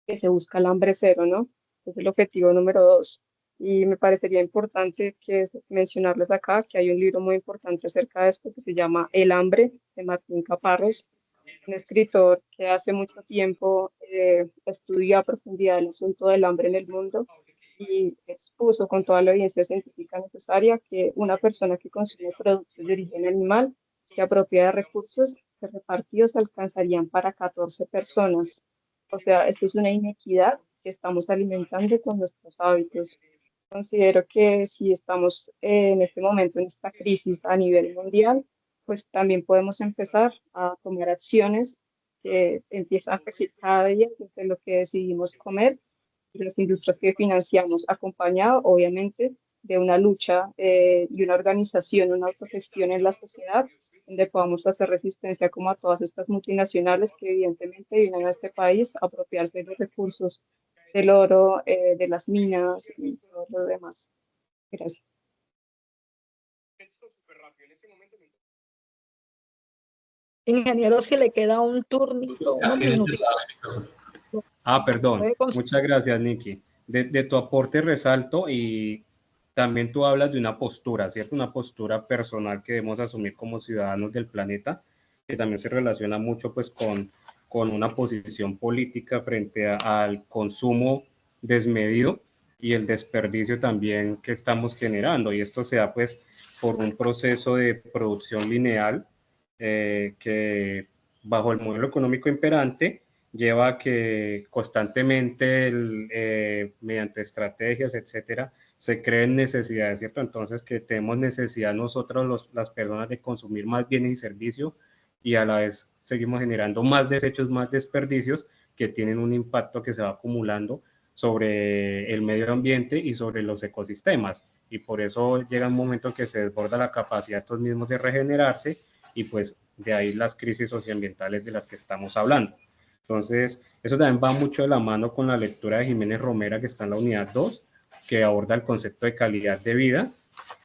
que se busca el hambre cero, ¿no? Es el objetivo número 2. Y me parecería importante mencionarles acá que hay un libro muy importante acerca de esto que se llama El hambre, de Martín Caparrós, un escritor que hace mucho tiempo estudió a profundidad el asunto del hambre en el mundo y expuso con toda la evidencia científica necesaria que una persona que consume productos de origen animal se apropia de recursos que repartidos alcanzarían para 14 personas. O sea, esto es una inequidad que estamos alimentando con nuestros hábitos. Considero que si estamos en este momento en esta crisis a nivel mundial, pues también podemos empezar a tomar acciones que empiezan a crecer cada día desde lo que decidimos comer y las industrias que financiamos, acompañado obviamente de una lucha y una organización, una autogestión en la sociedad, donde podamos hacer resistencia como a todas estas multinacionales que evidentemente vienen a este país a apropiarse de los recursos del oro, de las minas y todo lo demás. Gracias. Ingeniero, si le queda un turnito, unos minutitos. Perdón. Muchas gracias, Nikki. De tu aporte resalto y también tú hablas de una postura, ¿cierto? Una postura personal que debemos asumir como ciudadanos del planeta, que también se relaciona mucho pues con una posición política frente al consumo desmedido y el desperdicio también que estamos generando. Y esto se da pues por un proceso de producción lineal que bajo el modelo económico imperante lleva a que constantemente mediante estrategias, etcétera, se creen necesidades, ¿cierto? Entonces que tenemos necesidad nosotros las personas de consumir más bienes y servicios y a la vez seguimos generando más desechos, más desperdicios que tienen un impacto que se va acumulando sobre el medio ambiente y sobre los ecosistemas. Y por eso llega un momento que se desborda la capacidad de estos mismos de regenerarse y pues de ahí las crisis socioambientales de las que estamos hablando. Entonces, eso también va mucho de la mano con la lectura de Jiménez Romera que está en la unidad 2, que aborda el concepto de calidad de vida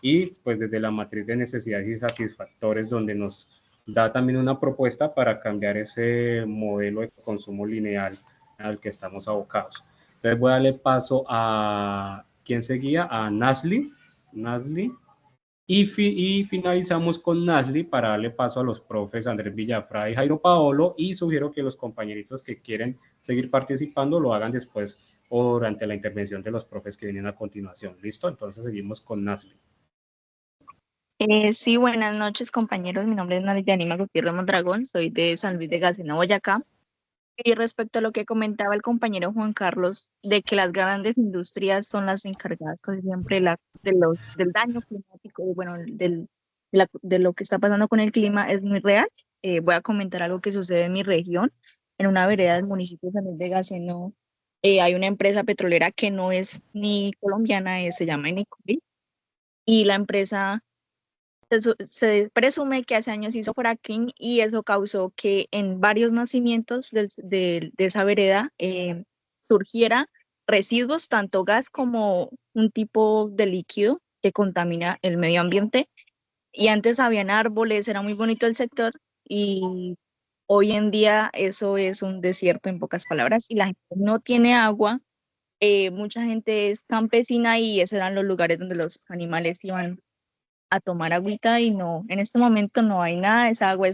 y pues desde la matriz de necesidades y satisfactores donde nos da también una propuesta para cambiar ese modelo de consumo lineal al que estamos abocados. Entonces voy a darle paso a ¿quién seguía? A Nasli Y finalizamos con Nasli para darle paso a los profes Andrés Villafra y Jairo Paolo, y sugiero que los compañeritos que quieren seguir participando lo hagan después o durante la intervención de los profes que vienen a continuación. ¿Listo? Entonces seguimos con Nasli. Sí, buenas noches, compañeros. Mi nombre es Narianima Gutiérrez Mondragón, soy de San Luis de Gacena, Boyacá. Y respecto a lo que comentaba el compañero Juan Carlos, de que las grandes industrias son las encargadas casi siempre del daño climático, bueno, de lo que está pasando con el clima, es muy real. Voy a comentar algo que sucede en mi región. En una vereda del municipio de San Luis de Gaceno, hay una empresa petrolera que no es ni colombiana, se llama Enicovi, y la empresa se presume que hace años hizo fracking y eso causó que en varios nacimientos de esa vereda surgiera residuos, tanto gas como un tipo de líquido que contamina el medio ambiente. Y antes habían árboles, era muy bonito el sector, y hoy en día eso es un desierto en pocas palabras y la gente no tiene agua. Mucha gente es campesina y esos eran los lugares donde los animales iban a tomar agüita y no, en este momento no hay nada, esa agua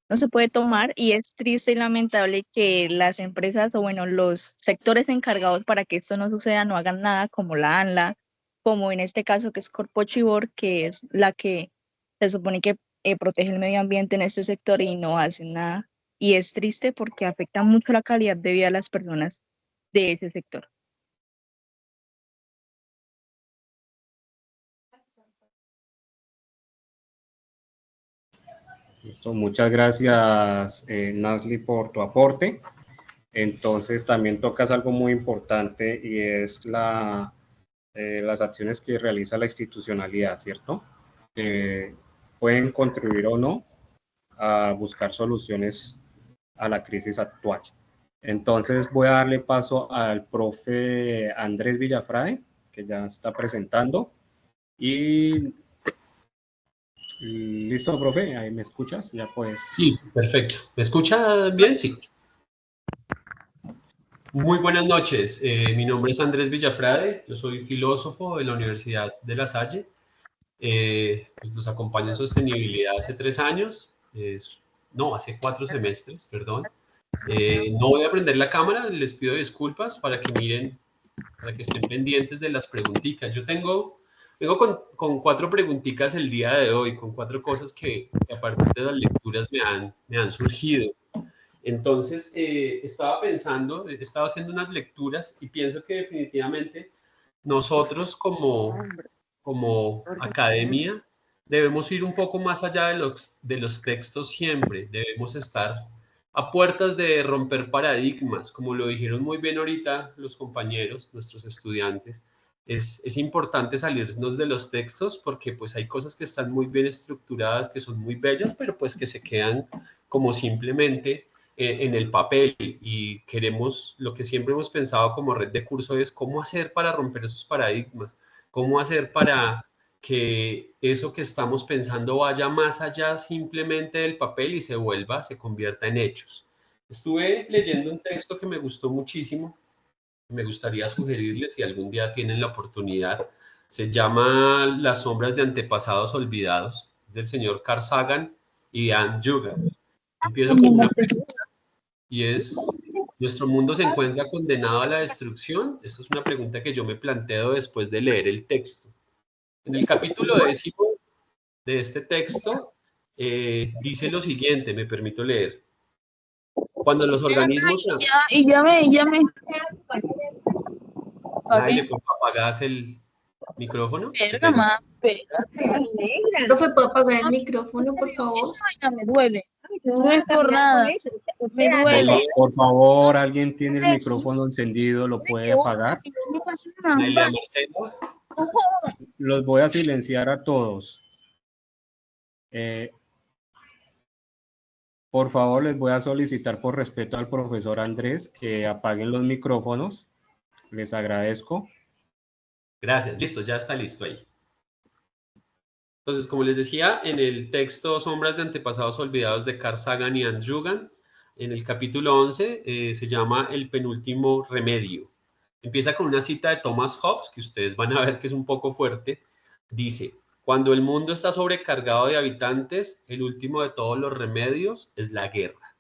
no se puede tomar, y es triste y lamentable que las empresas o bueno, los sectores encargados para que esto no suceda no hagan nada, como la ANLA, como en este caso que es Corpochivor, que es la que se supone que protege el medio ambiente en este sector y no hacen nada. Y es triste porque afecta mucho la calidad de vida de las personas de ese sector. Listo, muchas gracias, Nasli, por tu aporte. Entonces también tocas algo muy importante y es las acciones que realiza la institucionalidad, ¿cierto? Pueden contribuir o no a buscar soluciones a la crisis actual. Entonces voy a darle paso al profe Andrés Villafrae, que ya está presentando. Y listo, profe, ahí me escuchas, ya pues. Sí, perfecto. ¿Me escucha bien? Sí. Muy buenas noches. Mi nombre es Andrés Villafrade, yo soy filósofo de la Universidad de La Salle. Pues los acompaño en sostenibilidad hace 3 años, hace 4 semestres, perdón. No voy a prender la cámara, les pido disculpas para que miren, para que estén pendientes de las preguntitas. Vengo con 4 preguntitas el día de hoy, con 4 cosas que a partir de las lecturas me han surgido. Entonces, estaba haciendo unas lecturas y pienso que definitivamente nosotros como academia debemos ir un poco más allá de los textos siempre. Debemos estar a puertas de romper paradigmas, como lo dijeron muy bien ahorita los compañeros, nuestros estudiantes. Es importante salirnos de los textos porque pues hay cosas que están muy bien estructuradas, que son muy bellas, pero pues que se quedan como simplemente en el papel, y queremos, lo que siempre hemos pensado como red de curso es cómo hacer para romper esos paradigmas, cómo hacer para que eso que estamos pensando vaya más allá simplemente del papel y se convierta en hechos. Estuve leyendo un texto que me gustó muchísimo, me gustaría sugerirles si algún día tienen la oportunidad. Se llama Las sombras de antepasados olvidados, del señor Carl Sagan y Anne Jugan. Empiezo con una pregunta y es: ¿nuestro mundo se encuentra condenado a la destrucción? Esta es una pregunta que yo me planteo después de leer el texto. En el capítulo 10 de este texto dice lo siguiente, me permito leer. Cuando los organismos... Nadie, ¿por qué apagas el micrófono? Verga, ma, espérate. Profe, ¿puedo apagar el micrófono, por favor? Me duele. No es por nada. Me duele. Por favor, ¿alguien tiene el micrófono encendido? ¿Lo puede apagar? Los voy a silenciar a todos. Por favor, les voy a solicitar por respeto al profesor Andrés que apaguen los micrófonos. Les agradezco. Gracias, listo, ya está listo ahí. Entonces, como les decía, en el texto Sombras de antepasados olvidados de Carl Sagan y Anne Jugan, en el capítulo 11 se llama El penúltimo remedio. Empieza con una cita de Thomas Hobbes, que ustedes van a ver que es un poco fuerte. Dice: Cuando el mundo está sobrecargado de habitantes, el último de todos los remedios es la guerra.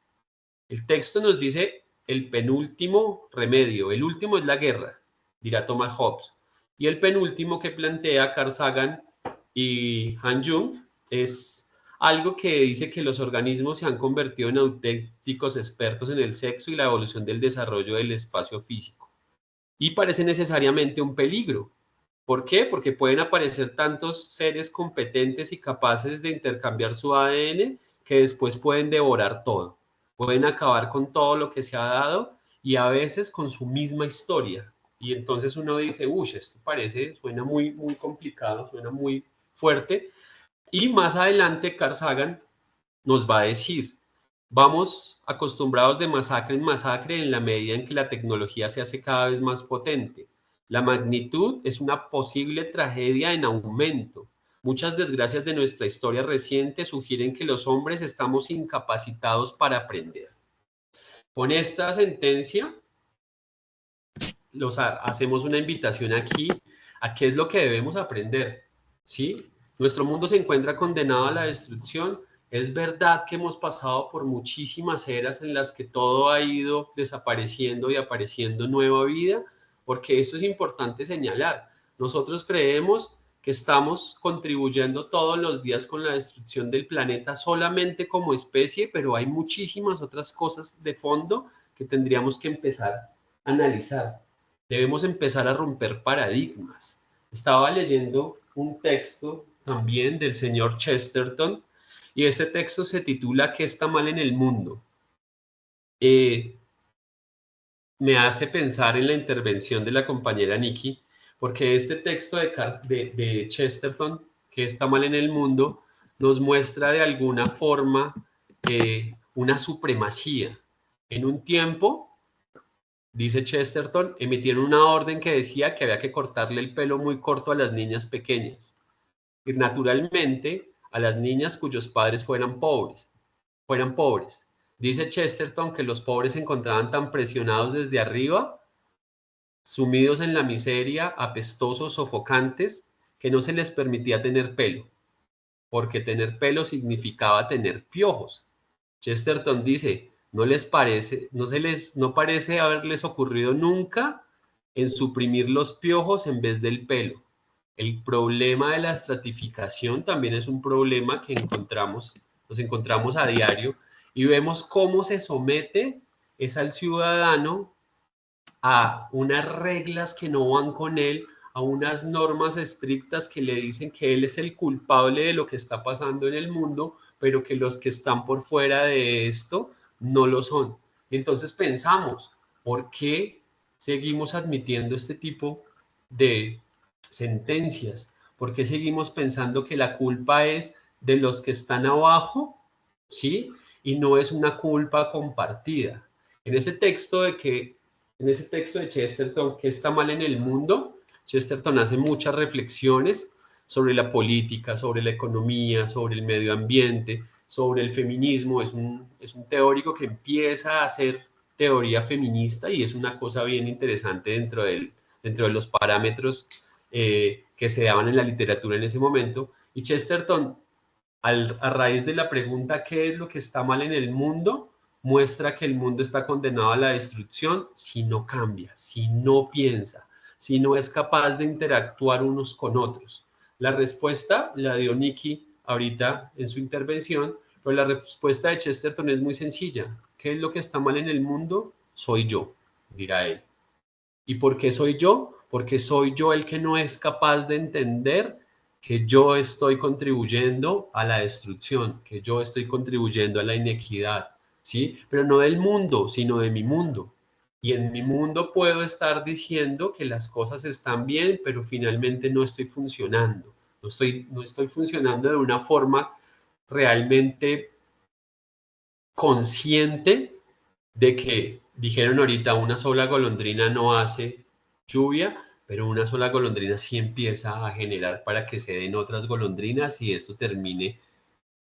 El texto nos dice el penúltimo remedio, el último es la guerra, dirá Thomas Hobbes. Y el penúltimo que plantea Carl Sagan y Han Jung es algo que dice que los organismos se han convertido en auténticos expertos en el sexo y la evolución del desarrollo del espacio físico. Y parece necesariamente un peligro. ¿Por qué? Porque pueden aparecer tantos seres competentes y capaces de intercambiar su ADN que después pueden devorar todo. Pueden acabar con todo lo que se ha dado y a veces con su misma historia. Y entonces uno dice, uy, esto suena muy complicado, suena muy fuerte. Y más adelante Carl Sagan nos va a decir, vamos acostumbrados de masacre en masacre en la medida en que la tecnología se hace cada vez más potente. La magnitud es una posible tragedia en aumento. Muchas desgracias de nuestra historia reciente sugieren que los hombres estamos incapacitados para aprender. Con esta sentencia, hacemos una invitación aquí a qué es lo que debemos aprender, ¿sí? Nuestro mundo se encuentra condenado a la destrucción. Es verdad que hemos pasado por muchísimas eras en las que todo ha ido desapareciendo y apareciendo nueva vida, porque eso es importante señalar. Nosotros creemos que estamos contribuyendo todos los días con la destrucción del planeta solamente como especie, pero hay muchísimas otras cosas de fondo que tendríamos que empezar a analizar. Debemos empezar a romper paradigmas. Estaba leyendo un texto también del señor Chesterton y este texto se titula ¿Qué está mal en el mundo? Me hace pensar en la intervención de la compañera Nikki, porque este texto de Chesterton, ¿Qué está mal en el mundo?, nos muestra de alguna forma una supremacía. En un tiempo, dice Chesterton, emitieron una orden que decía que había que cortarle el pelo muy corto a las niñas pequeñas. Y naturalmente, a las niñas cuyos padres fueran pobres. Dice Chesterton que los pobres se encontraban tan presionados desde arriba, sumidos en la miseria, apestosos, sofocantes, que no se les permitía tener pelo, porque tener pelo significaba tener piojos. Chesterton dice, no parece haberles ocurrido nunca en suprimir los piojos en vez del pelo. El problema de la estratificación también es un problema que nos encontramos a diario y vemos cómo se somete al ciudadano a unas reglas que no van con él, a unas normas estrictas que le dicen que él es el culpable de lo que está pasando en el mundo, pero que los que están por fuera de esto no lo son. Entonces pensamos, ¿por qué seguimos admitiendo este tipo de sentencias? ¿Por qué seguimos pensando que la culpa es de los que están abajo? ¿Sí? Y no es una culpa compartida. En ese texto de Chesterton, ¿qué está mal en el mundo? Chesterton hace muchas reflexiones sobre la política, sobre la economía, sobre el medio ambiente, sobre el feminismo. Es un teórico que empieza a hacer teoría feminista y es una cosa bien interesante dentro de los parámetros que se daban en la literatura en ese momento. Y Chesterton, a raíz de la pregunta ¿qué es lo que está mal en el mundo?, muestra que el mundo está condenado a la destrucción si no cambia, si no piensa, si no es capaz de interactuar unos con otros. La respuesta la dio Nikki ahorita en su intervención, pero la respuesta de Chesterton es muy sencilla. ¿Qué es lo que está mal en el mundo? Soy yo, dirá él. ¿Y por qué soy yo? Porque soy yo el que no es capaz de entender que yo estoy contribuyendo a la destrucción, que yo estoy contribuyendo a la inequidad, ¿sí? Pero no del mundo, sino de mi mundo. Y en mi mundo puedo estar diciendo que las cosas están bien, pero finalmente no estoy funcionando. No estoy funcionando de una forma realmente consciente de que, dijeron ahorita, una sola golondrina no hace lluvia, pero una sola golondrina sí empieza a generar para que se den otras golondrinas y esto termine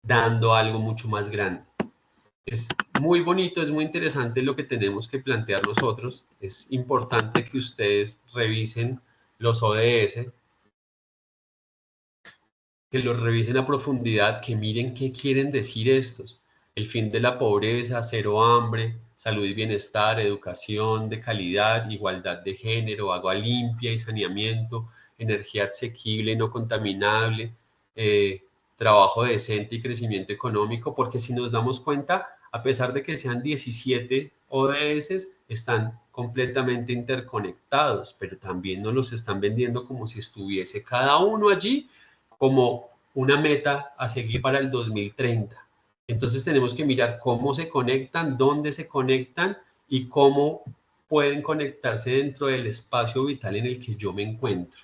dando algo mucho más grande. Es muy bonito, es muy interesante lo que tenemos que plantear nosotros. Es importante que ustedes revisen los ODS. que los revisen a profundidad, que miren qué quieren decir estos. El fin de la pobreza, cero hambre, salud y bienestar, educación de calidad, igualdad de género, agua limpia y saneamiento, energía asequible y no contaminable, trabajo decente y crecimiento económico, porque si nos damos cuenta, a pesar de que sean 17 ODS, están completamente interconectados, pero también nos los están vendiendo como si estuviese cada uno allí como una meta a seguir para el 2030. Entonces tenemos que mirar cómo se conectan, dónde se conectan y cómo pueden conectarse dentro del espacio vital en el que yo me encuentro.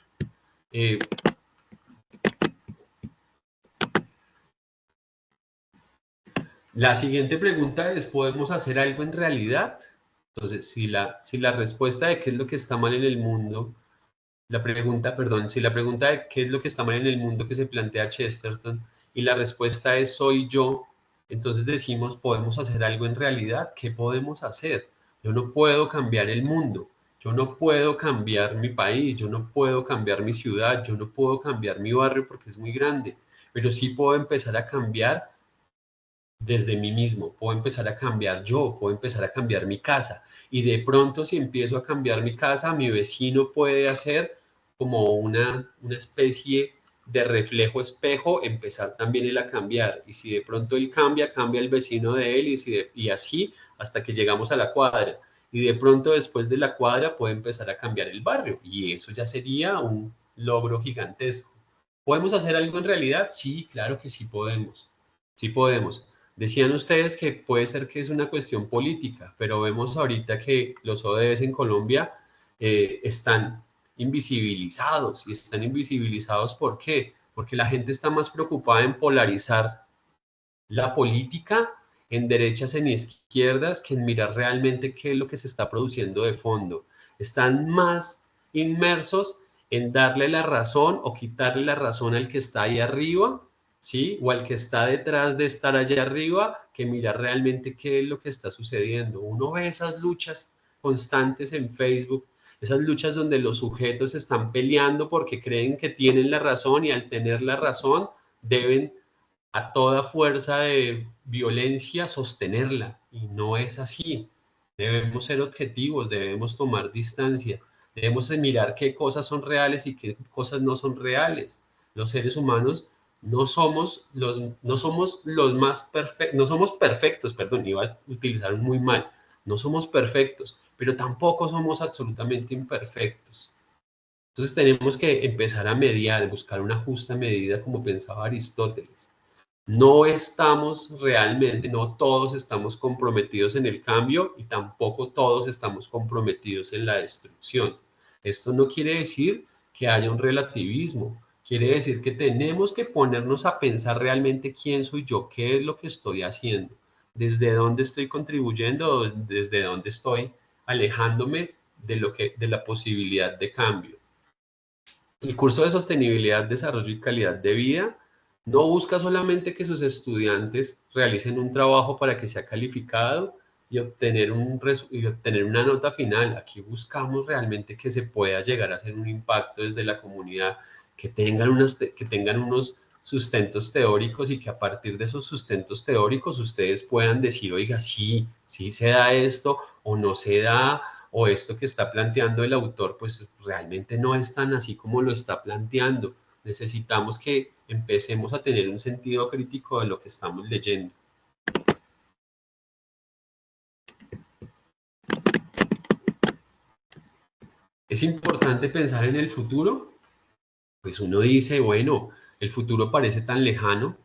La siguiente pregunta es, ¿podemos hacer algo en realidad? Entonces, si la respuesta de qué es lo que está mal en el mundo, si la pregunta de qué es lo que está mal en el mundo que se plantea Chesterton y la respuesta es soy yo, entonces decimos, ¿podemos hacer algo en realidad? ¿Qué podemos hacer? Yo no puedo cambiar el mundo, yo no puedo cambiar mi país, yo no puedo cambiar mi ciudad, yo no puedo cambiar mi barrio porque es muy grande, pero sí puedo empezar a cambiar desde mí mismo, puedo empezar a cambiar yo, puedo empezar a cambiar mi casa y de pronto si empiezo a cambiar mi casa, mi vecino puede hacer como una especie de reflejo espejo, empezar también él a cambiar y si de pronto él cambia, cambia el vecino de él y así hasta que llegamos a la cuadra y de pronto después de la cuadra puede empezar a cambiar el barrio y eso ya sería un logro gigantesco. ¿Podemos hacer algo en realidad? Sí, claro que sí podemos. Sí podemos. Decían ustedes que puede ser que es una cuestión política, pero vemos ahorita que los ODS en Colombia están invisibilizados. ¿Y están invisibilizados por qué? Porque la gente está más preocupada en polarizar la política en derechas, en izquierdas, que en mirar realmente qué es lo que se está produciendo de fondo. Están más inmersos en darle la razón o quitarle la razón al que está ahí arriba, ¿sí? O al que está detrás de estar allá arriba, que mirar realmente qué es lo que está sucediendo. Uno ve esas luchas constantes en Facebook, esas luchas donde los sujetos están peleando porque creen que tienen la razón y al tener la razón deben a toda fuerza de violencia sostenerla. Y no es así. Debemos ser objetivos, debemos tomar distancia, debemos mirar qué cosas son reales y qué cosas no son reales. Los seres humanos no somos los más perfectos, no somos perfectos, perdón, iba a utilizar muy mal, no somos perfectos, pero tampoco somos absolutamente imperfectos. Entonces tenemos que empezar a mediar, buscar una justa medida como pensaba Aristóteles. No estamos realmente, no todos estamos comprometidos en el cambio y tampoco todos estamos comprometidos en la destrucción. Esto no quiere decir que haya un relativismo, quiere decir que tenemos que ponernos a pensar realmente quién soy yo, qué es lo que estoy haciendo, desde dónde estoy contribuyendo, desde dónde estoy alejándome de la posibilidad de cambio. El curso de sostenibilidad, desarrollo y calidad de vida no busca solamente que sus estudiantes realicen un trabajo para que sea calificado y obtener una nota final. Aquí buscamos realmente que se pueda llegar a hacer un impacto desde la comunidad, que tengan unos sustentos teóricos y que a partir de esos sustentos teóricos ustedes puedan decir, oiga, sí se da esto o no se da, o esto que está planteando el autor, pues realmente no es tan así como lo está planteando. Necesitamos que empecemos a tener un sentido crítico de lo que estamos leyendo. ¿Es importante pensar en el futuro? Pues uno dice, bueno, el futuro parece tan lejano,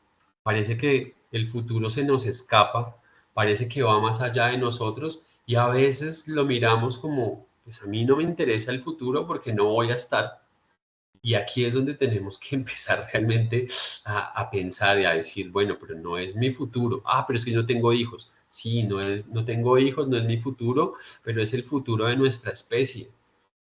parece que el futuro se nos escapa, parece que va más allá de nosotros y a veces lo miramos como, pues a mí no me interesa el futuro porque no voy a estar. Y aquí es donde tenemos que empezar realmente a pensar y a decir, bueno, pero no es mi futuro. Ah, pero es que yo no tengo hijos. Sí, no tengo hijos, no es mi futuro, pero es el futuro de nuestra especie.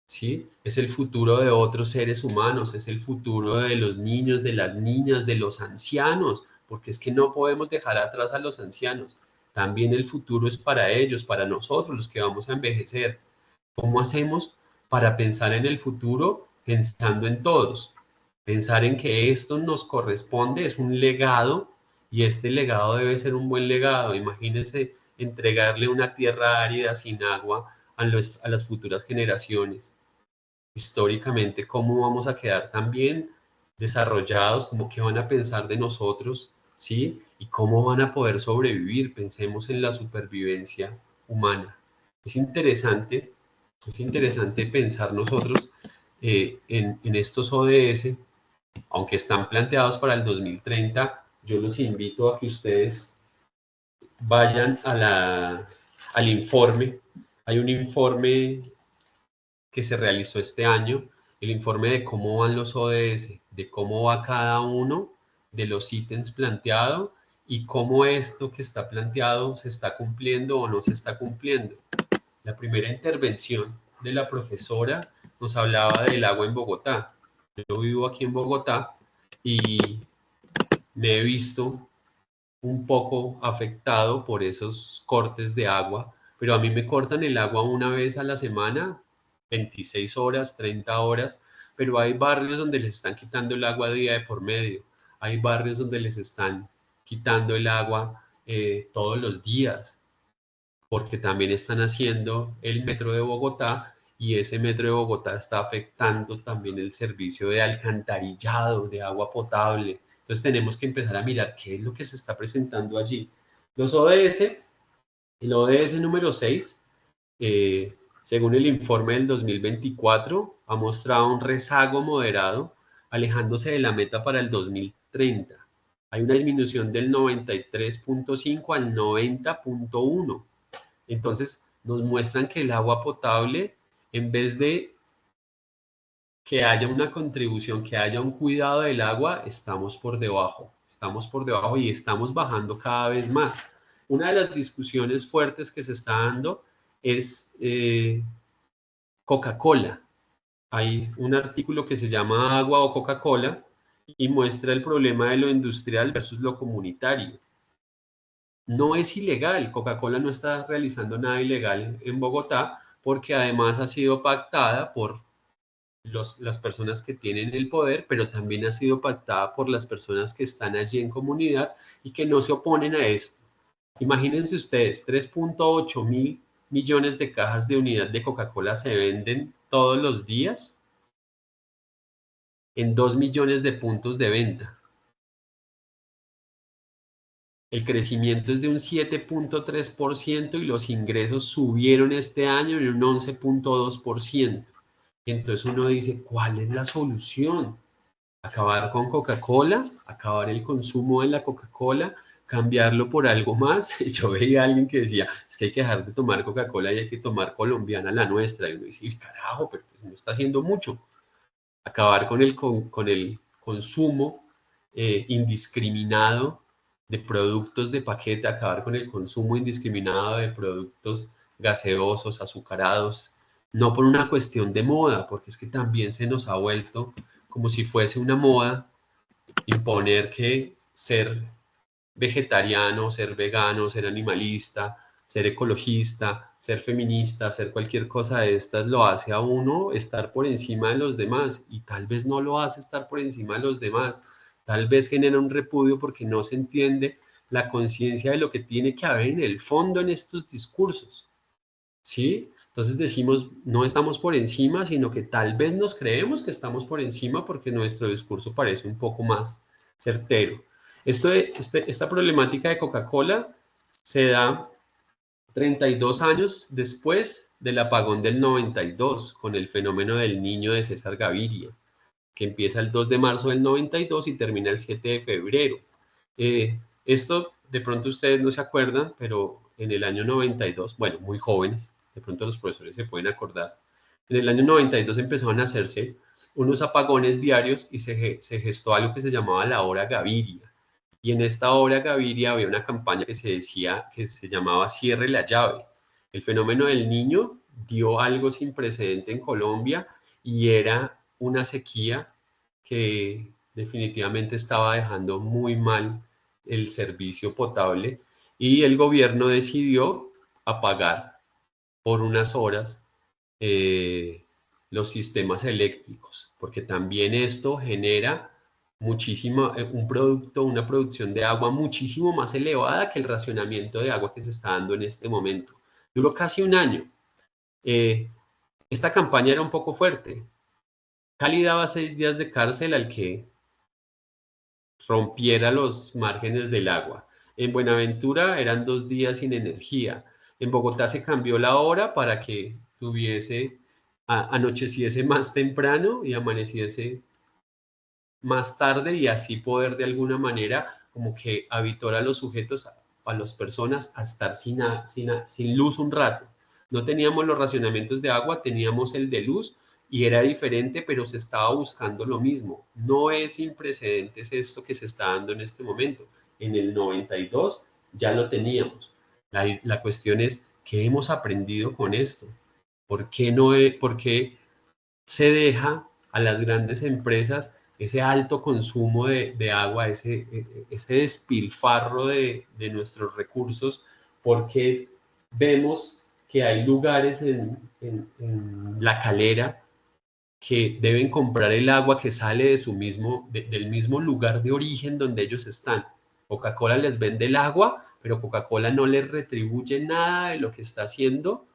¿Sí? Es el futuro de otros seres humanos, es el futuro de los niños, de las niñas, de los ancianos, porque es que no podemos dejar atrás a los ancianos. También el futuro es para ellos, para nosotros, los que vamos a envejecer. ¿Cómo hacemos para pensar en el futuro pensando en todos? Pensar en que esto nos corresponde es un legado y este legado debe ser un buen legado. Imagínense entregarle una tierra árida sin agua a las futuras generaciones. Históricamente, ¿cómo vamos a quedar tan bien desarrollados? ¿Cómo qué van a pensar de nosotros? ¿Sí? ¿Y cómo van a poder sobrevivir? Pensemos en la supervivencia humana. Es interesante pensar nosotros en estos ODS, aunque están planteados para el 2030, yo los invito a que ustedes vayan al informe. Hay un informe que se realizó este año, el informe de cómo van los ODS, de cómo va cada uno de los ítems planteados y cómo esto que está planteado se está cumpliendo o no se está cumpliendo. La primera intervención de la profesora nos hablaba del agua en Bogotá. Yo vivo aquí en Bogotá y me he visto un poco afectado por esos cortes de agua, pero a mí me cortan el agua una vez a la semana, 26 horas, 30 horas, pero hay barrios donde les están quitando el agua día de por medio, hay barrios donde les están quitando el agua todos los días, porque también están haciendo el metro de Bogotá y ese metro de Bogotá está afectando también el servicio de alcantarillado, de agua potable. Entonces tenemos que empezar a mirar qué es lo que se está presentando allí. Los ODS, el ODS número 6, según el informe del 2024, ha mostrado un rezago moderado, alejándose de la meta para el 2030. Hay una disminución del 93.5 al 90.1. Entonces nos muestran que el agua potable, en vez de que haya una contribución, que haya un cuidado del agua, estamos por debajo y estamos bajando cada vez más. Una de las discusiones fuertes que se está dando es Coca-Cola. Hay un artículo que se llama Agua o Coca-Cola y muestra el problema de lo industrial versus lo comunitario. No es ilegal, Coca-Cola no está realizando nada ilegal en Bogotá porque además ha sido pactada por las personas que tienen el poder, pero también ha sido pactada por las personas que están allí en comunidad y que no se oponen a esto. Imagínense ustedes, 3.8 mil millones de cajas de unidad de Coca-Cola se venden todos los días en 2 millones de puntos de venta. El crecimiento es de un 7.3% y los ingresos subieron este año en un 11.2%. Entonces uno dice, ¿cuál es la solución? ¿Acabar con Coca-Cola? ¿Acabar el consumo de la Coca-Cola? ¿Cambiarlo por algo más? Yo veía a alguien que decía, es que hay que dejar de tomar Coca-Cola y hay que tomar colombiana, la nuestra. Y uno dice, carajo, pero pues no está haciendo mucho. Acabar con el consumo indiscriminado de productos de paquete, acabar con el consumo indiscriminado de productos gaseosos, azucarados, no por una cuestión de moda, porque es que también se nos ha vuelto como si fuese una moda imponer que ser vegetariano, ser vegano, ser animalista, ser ecologista, ser feminista, ser cualquier cosa de estas lo hace a uno estar por encima de los demás y tal vez no lo hace estar por encima de los demás. Tal vez genera un repudio porque no se entiende la conciencia de lo que tiene que haber en el fondo en estos discursos. ¿Sí? Entonces decimos, no estamos por encima, sino que tal vez nos creemos que estamos por encima porque nuestro discurso parece un poco más certero. Esta problemática de Coca-Cola se da 32 años después del apagón del 92, con el fenómeno del Niño de César Gaviria, que empieza el 2 de marzo del 92 y termina el 7 de febrero. Esto de pronto ustedes no se acuerdan, pero en el año 92, bueno, muy jóvenes, de pronto los profesores se pueden acordar, en el año 92 empezaron a hacerse unos apagones diarios y se gestó algo que se llamaba la Hora Gaviria. Y en esta Hora Gaviria había una campaña que se llamaba Cierre la llave. El fenómeno del Niño dio algo sin precedente en Colombia y era una sequía que definitivamente estaba dejando muy mal el servicio potable y el gobierno decidió apagar por unas horas los sistemas eléctricos, porque también esto genera una producción de agua muchísimo más elevada que el racionamiento de agua que se está dando en este momento. Duró casi un año. Esta campaña era un poco fuerte. Cali daba 6 días de cárcel al que rompiera los márgenes del agua. En Buenaventura eran 2 días sin energía. En Bogotá se cambió la hora para que anocheciese más temprano y amaneciese más tarde, y así poder de alguna manera como que habituar a los sujetos, a las personas a estar sin luz un rato. No teníamos los racionamientos de agua, teníamos el de luz y era diferente, pero se estaba buscando lo mismo. No es sin precedentes esto que se está dando en este momento. En el 92 ya lo teníamos. La cuestión es, ¿qué hemos aprendido con esto? ¿Por qué se deja a las grandes empresas ese alto consumo de agua, ese despilfarro de nuestros recursos? Porque vemos que hay lugares en La Calera que deben comprar el agua que sale del mismo lugar de origen donde ellos están. Coca-Cola les vende el agua, pero Coca-Cola no les retribuye nada de lo que está haciendo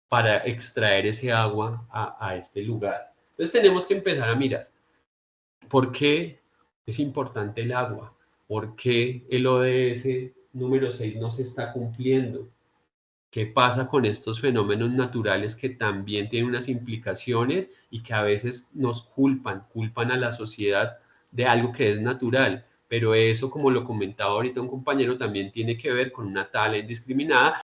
para extraer ese agua a este lugar. Entonces tenemos que empezar a mirar por qué es importante el agua, por qué el ODS número 6 no se está cumpliendo, qué pasa con estos fenómenos naturales que también tienen unas implicaciones y que a veces nos culpan a la sociedad de algo que es natural. Pero eso, como lo comentaba ahorita un compañero, también tiene que ver con una tala indiscriminada